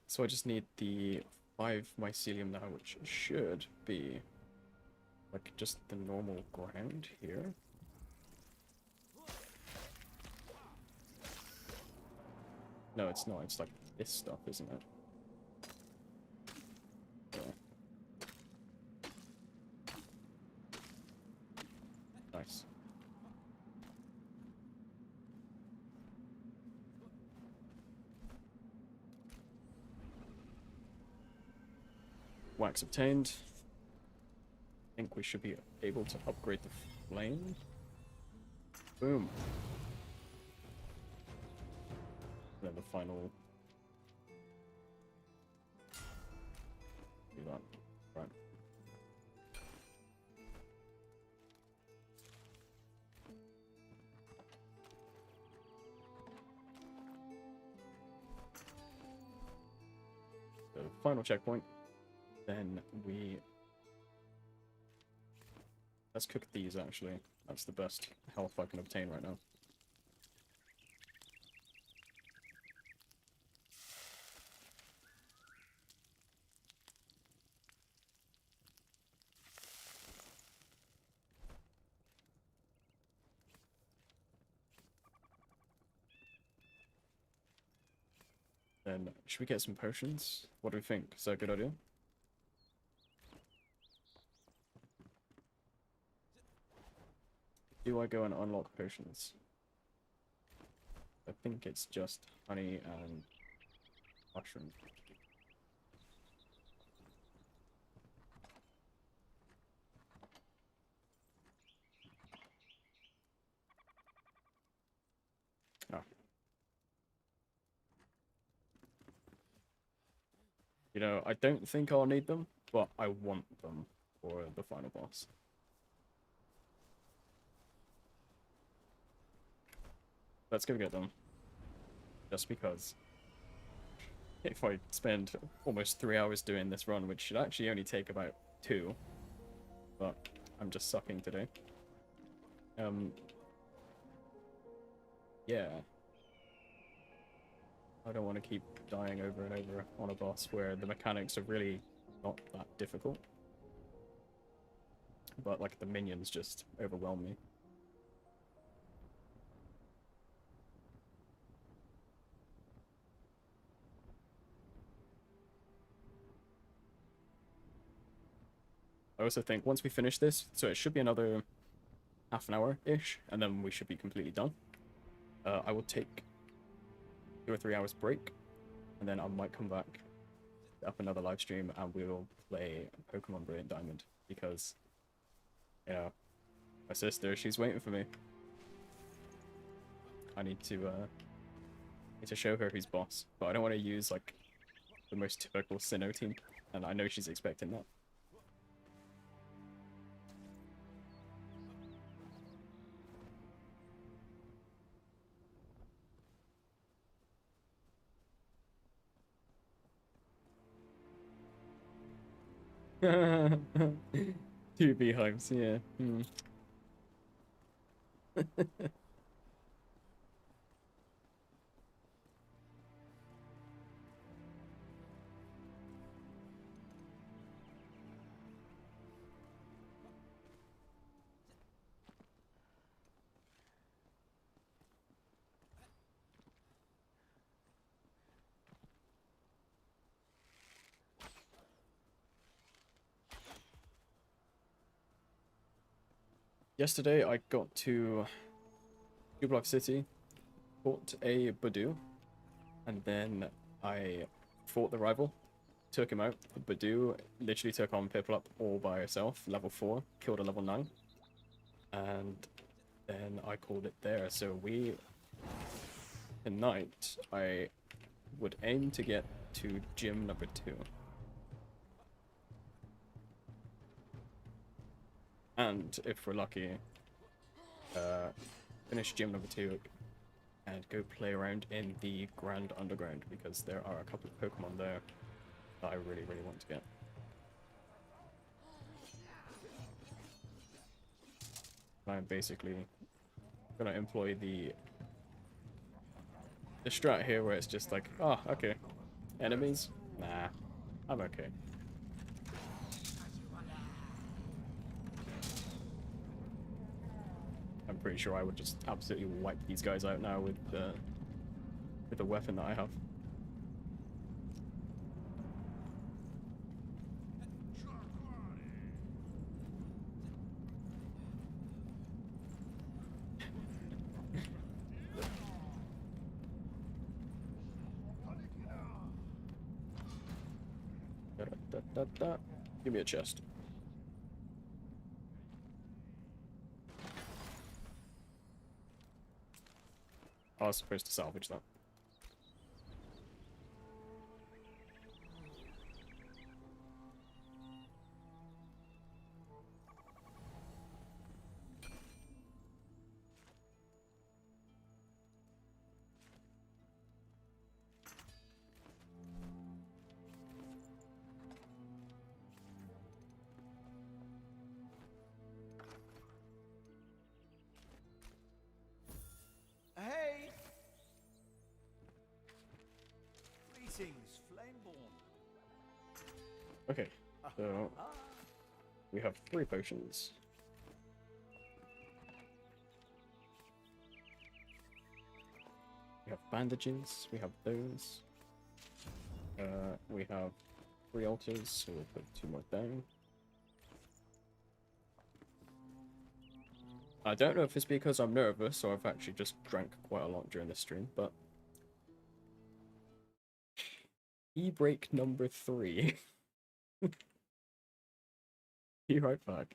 So I just need the 5 mycelium now, which should be like just the normal ground here. No, it's not. It's like this stuff, isn't it? Yeah. Nice. Wax obtained. I think we should be able to upgrade the flame. Boom. And then the final. Do that. Right. The final checkpoint. Then we... Let's cook these, actually. That's the best health I can obtain right now. Then, should we get some potions? What do we think? Is that a good idea? Do I go and unlock potions? I think it's just honey and mushroom. Ah. You know, I don't think I'll need them, but I want them for the final boss. Let's go get them. Just because if I spend almost 3 hours doing this run, which should actually only take about 2, but I'm just sucking today. Yeah. I don't want to keep dying over and over on a boss where the mechanics are really not that difficult. But, like, the minions just overwhelm me. I also think once we finish this, so it should be another half an hour-ish, and then we should be completely done. I will take 2 or 3 hours break, and then I might come back up another live stream and we'll play Pokemon Brilliant Diamond, because, you know, my sister, she's waiting for me. I need to show her who's boss, but I don't want to use, like, the most typical Sinnoh team, and I know she's expecting that. Two beehives, yeah. Yesterday I got to Block City, fought a Badoo, and then I fought the rival, took him out. The Badoo literally took on Piplup all by herself, level 4, killed a level 9, and then I called it there. So tonight, I would aim to get to gym number 2. And if we're lucky, finish gym number 2 and go play around in the Grand Underground, because there are a couple of Pokemon there that I really, really want to get. I'm basically gonna employ the strat here where it's just like, oh, okay. Enemies? Nah, I'm okay. I'm pretty sure I would just absolutely wipe these guys out now with the weapon that I have. Da. Give me a chest. I was supposed to salvage that. Hey! Greetings, Flameborn. Okay, so we have 3 potions. We have bandages, we have those. We have 3 altars, so we'll put 2 more down. I don't know if it's because I'm nervous or I've actually just drank quite a lot during this stream, but e-break number 3. Be right back.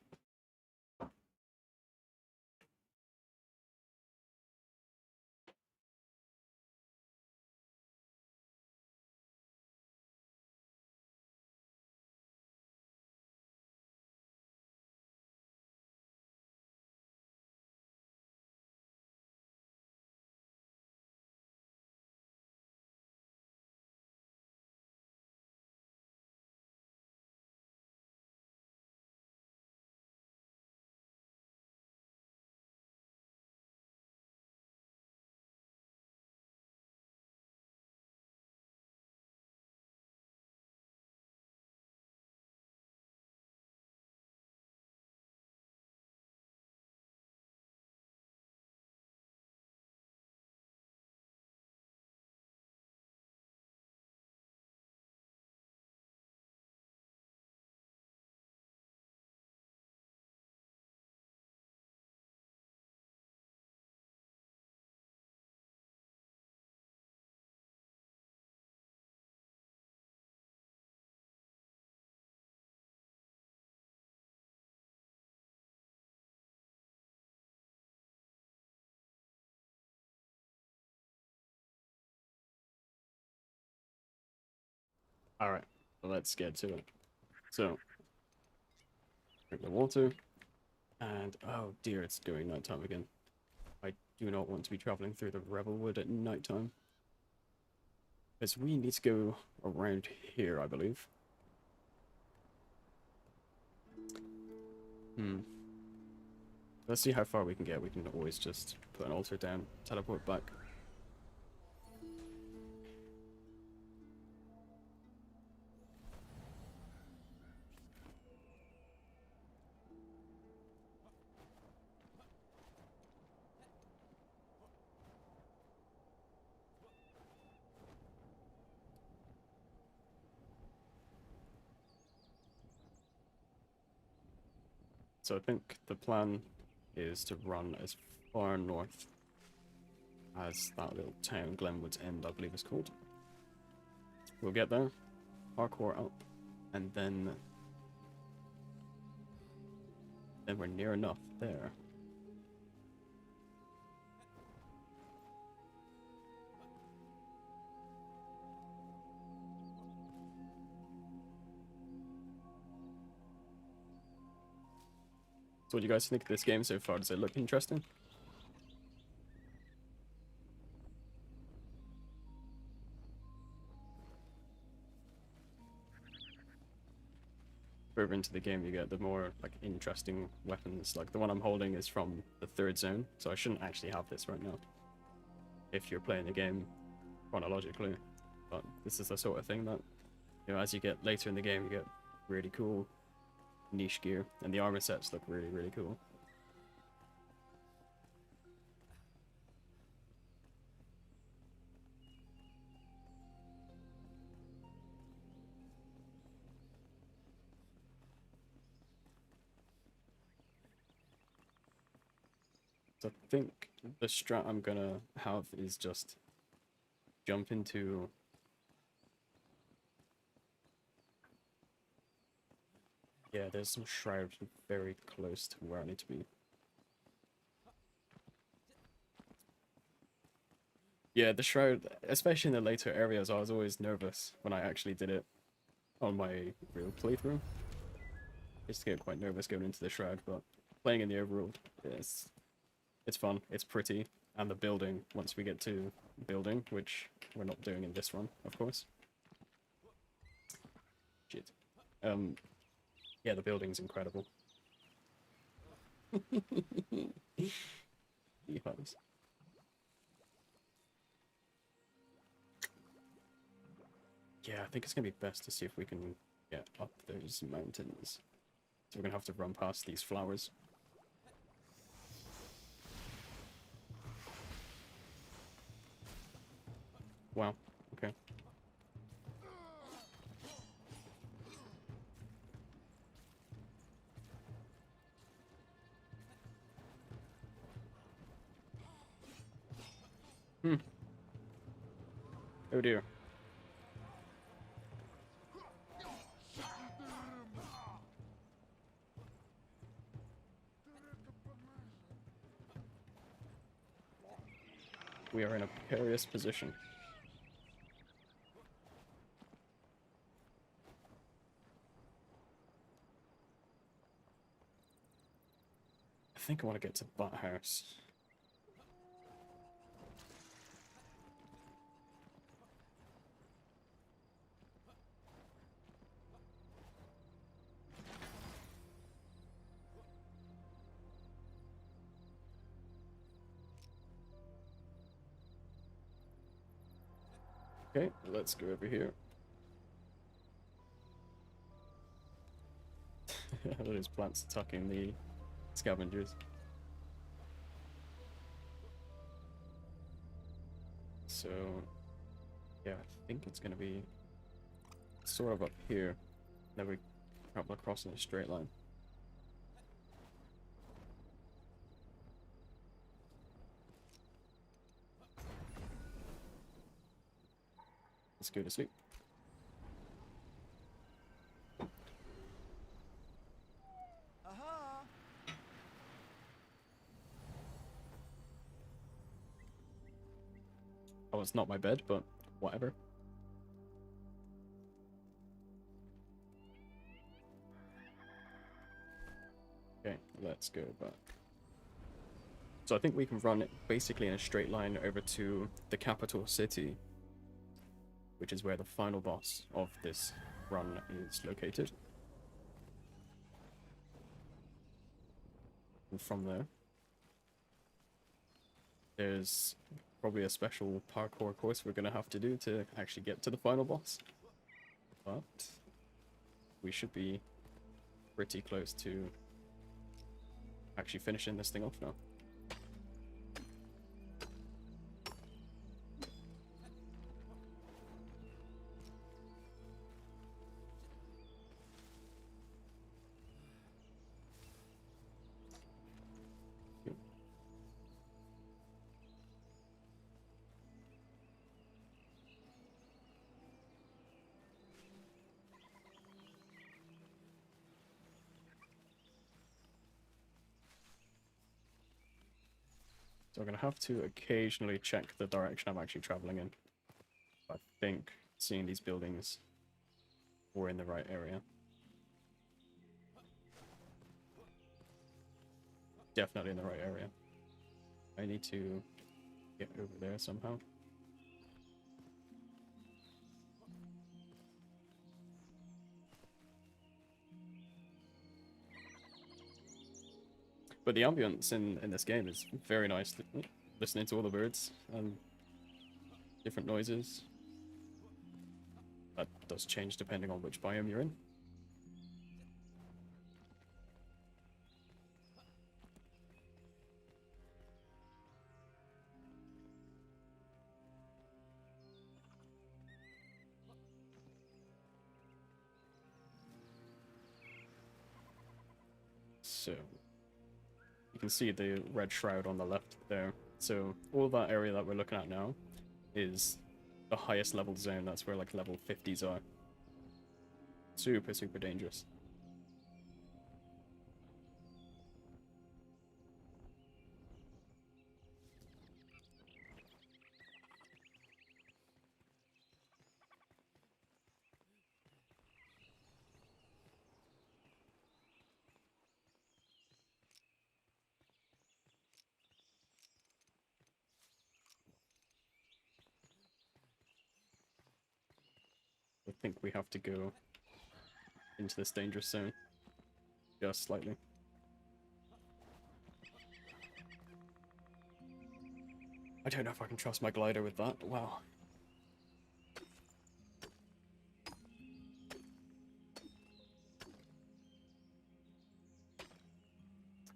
Alright, well, let's get to it. So, drink the water, and oh dear, it's doing nighttime again. I do not want to be traveling through the Revelwood at nighttime. Because we need to go around here, I believe. Let's see how far we can get. We can always just put an altar down, teleport back. So I think the plan is to run as far north as that little town, Glenwood's End, I believe it's called. We'll get there, parkour up, and then we're near enough there. So what do you guys think of this game so far? Does it look interesting? further into the game you get, the more like interesting weapons. Like the one I'm holding is from the 3rd zone, so I shouldn't actually have this right now if you're playing the game chronologically. But this is the sort of thing that, you know, as you get later in the game, you get really cool niche gear, and the armor sets look really, really cool. So I think the strat I'm gonna have is just jump into... Yeah, there's some shrouds very close to where I need to be. Yeah, the shroud, especially in the later areas, I was always nervous when I actually did it on my real playthrough. I used to get quite nervous going into the shroud, but playing in the overworld, it's fun, it's pretty, and the building, once we get to building, which we're not doing in this one, of course. Shit. Yeah, the building's incredible. Beehives. Yeah, I think it's gonna be best to see if we can get up those mountains. So we're gonna have to run past these flowers. Wow, okay. Oh dear. We are in a precarious position. I think I want to get to the Bat House. Okay, let's go over here. Those plants attacking the scavengers. So, yeah, I think it's gonna be sort of up here. Then we travel across in a straight line. Let's go to sleep. Aha! Oh, it's not my bed, but whatever. Okay, let's go back. So I think we can run it basically in a straight line over to the capital city, which is where the final boss of this run is located. And from there, there's probably a special parkour course we're going to have to do to actually get to the final boss. But we should be pretty close to actually finishing this thing off now. So I'm going to have to occasionally check the direction I'm actually traveling in. I think seeing these buildings, we're in the right area. Definitely in the right area. I need to get over there somehow. But the ambience in this game is very nice. Listening to all the birds and different noises. That does change depending on which biome you're in. So, you can see the red shroud on the left there. So, all that area that we're looking at now is the highest level zone. That's where like level 50s are. Super, super dangerous. I think we have to go into this dangerous zone. Just slightly. I don't know if I can trust my glider with that. Wow.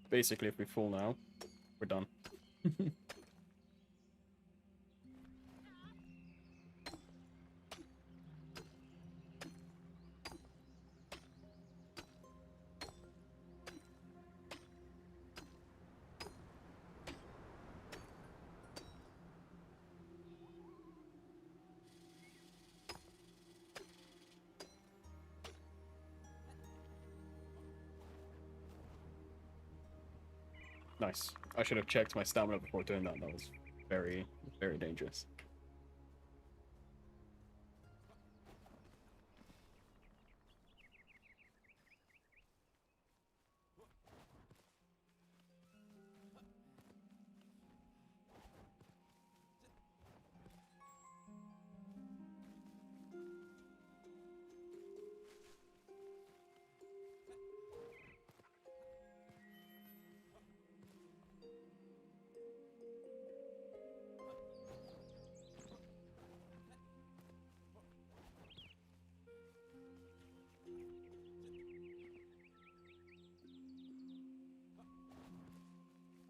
Basically, if we fall now, we're done. Nice. I should have checked my stamina before doing that. That was very, very dangerous.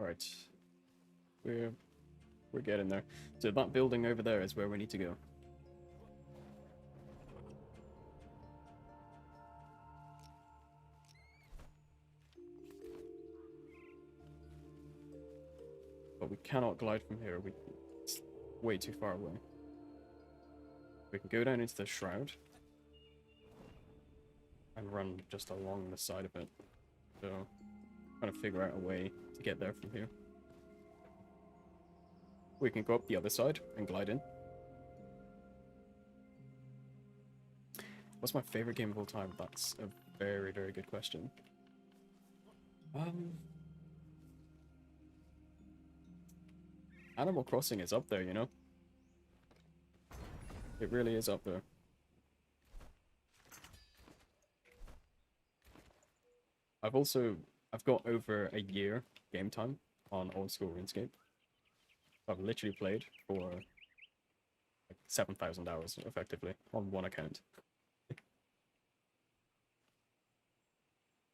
Alright. We're getting there. So that building over there is where we need to go. But we cannot glide from here. It's way too far away. We can go down into the shroud and run just along the side of it. So, trying to figure out a way to get there from here. We can go up the other side and glide in. What's my favorite game of all time? That's a very, very good question. Animal Crossing is up there, you know? It really is up there. I've got over a year game time on old school RuneScape. I've literally played for like 7,000 hours effectively on one account.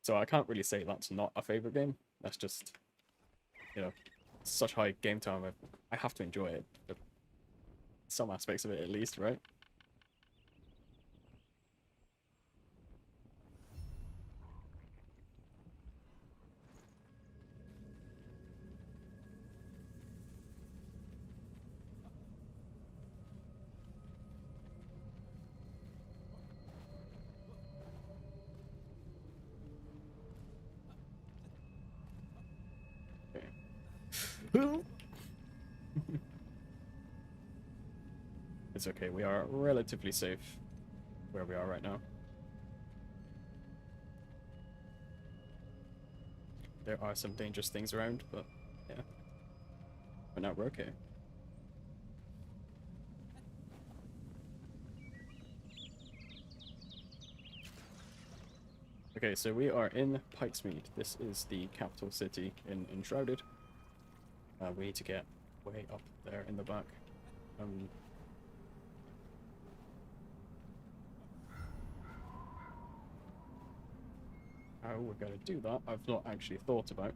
So I can't really say that's not a favorite game. That's just, you know, such high game time. I have to enjoy it. But some aspects of it at least, right? It's okay, we are relatively safe where we are right now. There are some dangerous things around, but yeah. But now we're okay. Okay, so we are in Pikesmead. This is the capital city in Enshrouded. We need to get way up there in the back. How we're going to do that, I've not actually thought about.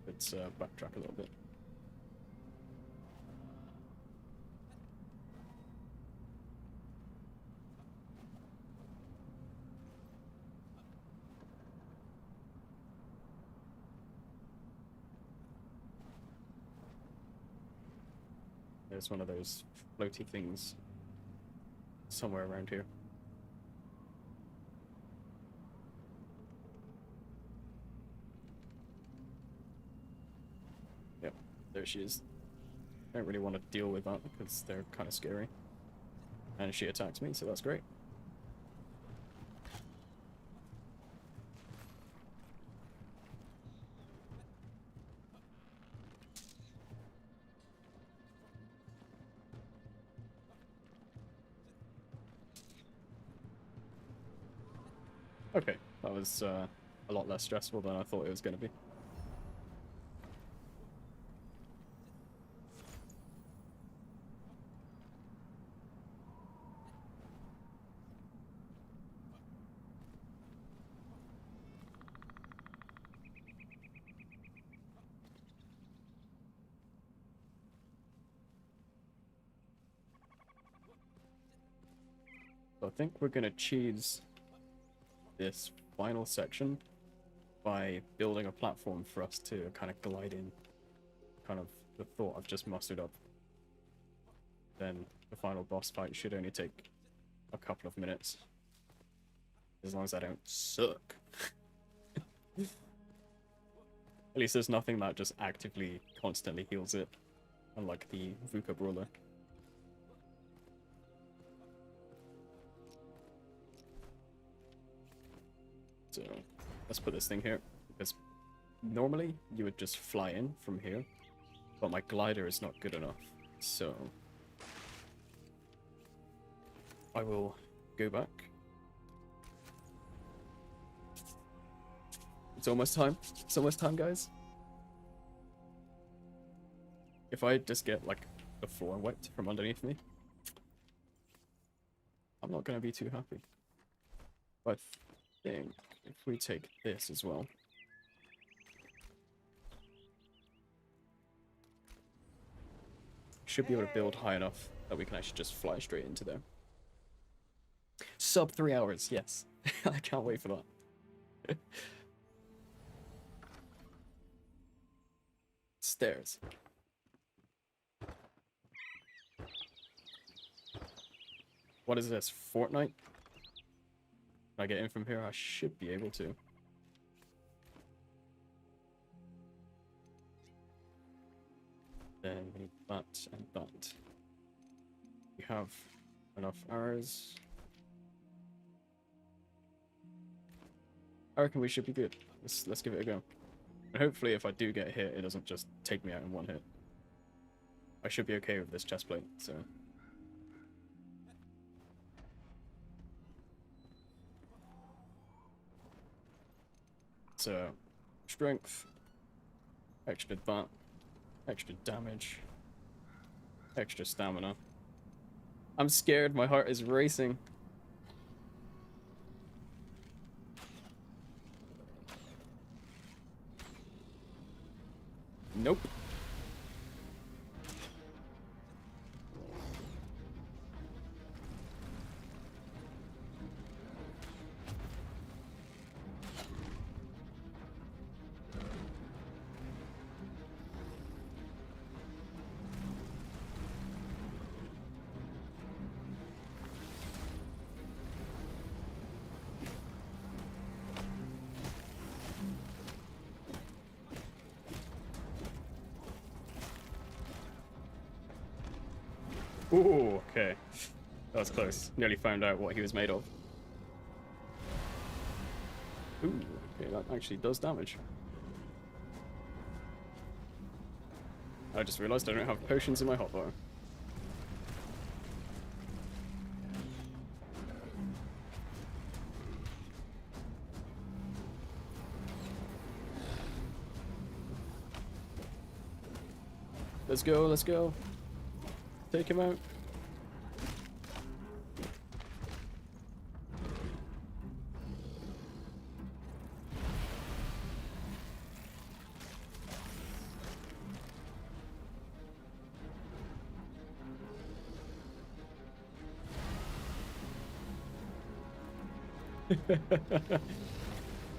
Let's backtrack a little bit. There's one of those floaty things somewhere around here. Yep, there she is. I don't really want to deal with that because they're kind of scary. And she attacks me, so that's great. Okay, that was a lot less stressful than I thought it was going to be. So I think we're going to choose this final section by building a platform for us to kind of glide in. Kind of the thought I've just mustered up. Then the final boss fight should only take a couple of minutes. As long as I don't suck. At least there's nothing that just actively, constantly heals it. Unlike the VUCA Brawler. So, let's put this thing here, because normally you would just fly in from here, but my glider is not good enough, so I will go back. It's almost time. It's almost time, guys. If I just get, like, the floor wiped from underneath me, I'm not going to be too happy. But I think if we take this as well. Should be able to build high enough that we can actually just fly straight into there. Sub 3 hours, yes. I can't wait for that. Stairs. What is this? Fortnite? Can I get in from here? I should be able to. Then we need that and that. We have enough arrows. I reckon we should be good. Let's give it a go. And hopefully if I do get hit, it doesn't just take me out in one hit. I should be okay with this chestplate, so... So, strength, extra that, extra damage, extra stamina. I'm scared, my heart is racing. Nope. Ooh, okay. That was close. Nearly found out what he was made of. Ooh, okay, that actually does damage. I just realized I don't have potions in my hotbar. Let's go, let's go. Take him out.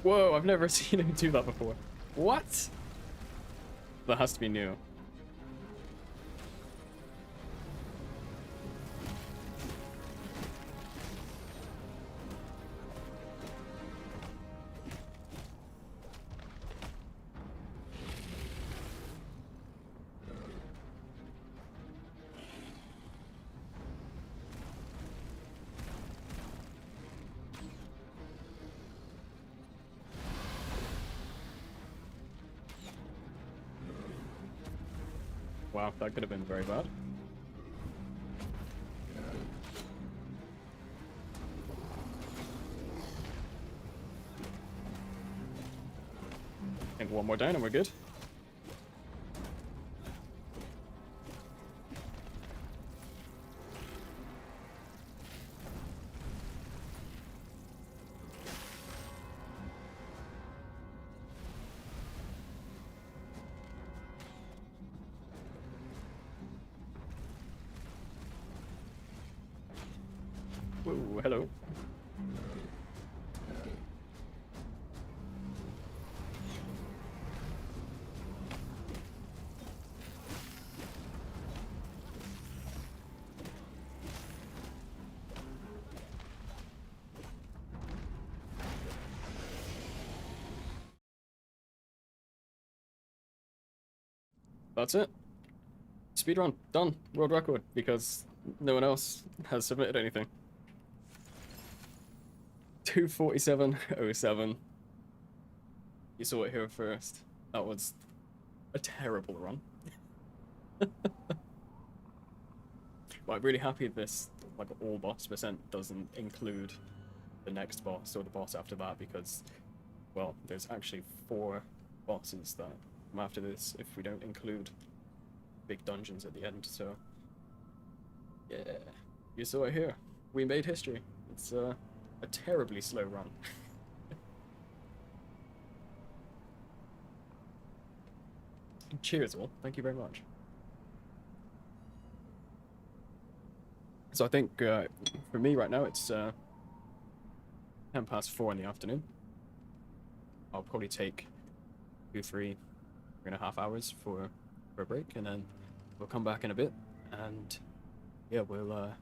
Whoa, I've never seen him do that before. What? That has to be new. Wow, that could have been very bad. I think one more down and we're good. Whoa, hello. That's it. Speedrun, done. World record, because no one else has submitted anything. 2:47:07. You saw it here first. That was a terrible run. But I'm really happy this, like, all boss percent doesn't include the next boss or the boss after that, because, well, there's actually 4 bosses that come after this if we don't include big dungeons at the end, so yeah, you saw it here. We made history. It's a terribly slow run. Cheers all, thank you very much. So I think for me right now it's 4:10 in the afternoon. I'll probably take 3.5 hours for a break, and then we'll come back in a bit, and yeah, we'll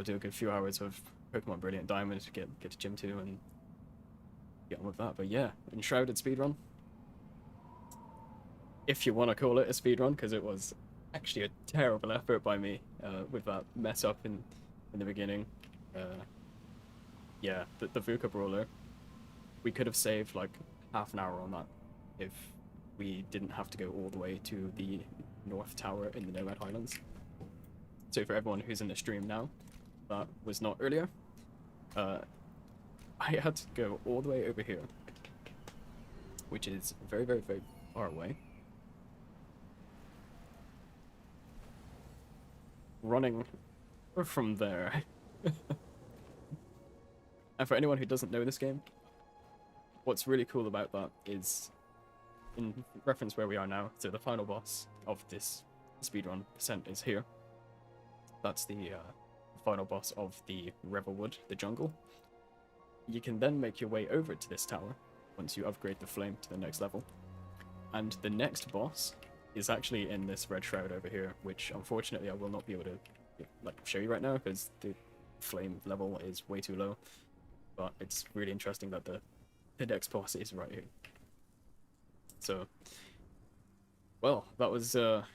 do a good few hours of Pokemon Brilliant Diamond to get to Gym 2 and get on with that. But yeah, Enshrouded speedrun, if you want to call it a speedrun, because it was actually a terrible effort by me with that mess up in the beginning. Yeah, the VUCA Brawler, we could have saved like half an hour on that if we didn't have to go all the way to the North Tower in the Nomad Highlands. So for everyone who's in the stream now, that was not earlier, I had to go all the way over here, which is very, very, very far away. Running from there. And for anyone who doesn't know this game, what's really cool about that is, in reference where we are now, so the final boss of this speedrun percent is here. That's the final boss of the Revelwood, the jungle. You can then make your way over to this tower once you upgrade the flame to the next level. And the next boss is actually in this red shroud over here, which unfortunately I will not be able to like show you right now because the flame level is way too low. But it's really interesting that the next boss is right here. So, well, that was a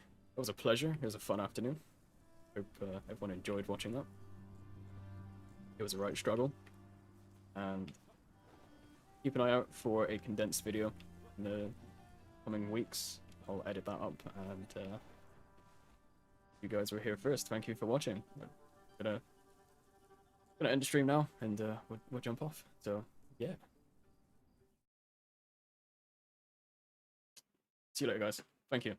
pleasure. It was a fun afternoon. Hope everyone enjoyed watching that. It was a right struggle, and keep an eye out for a condensed video in the coming weeks. I'll edit that up, and you guys were here first. Thank you for watching. We're gonna end the stream now, and we'll jump off. So yeah, see you later, guys. Thank you.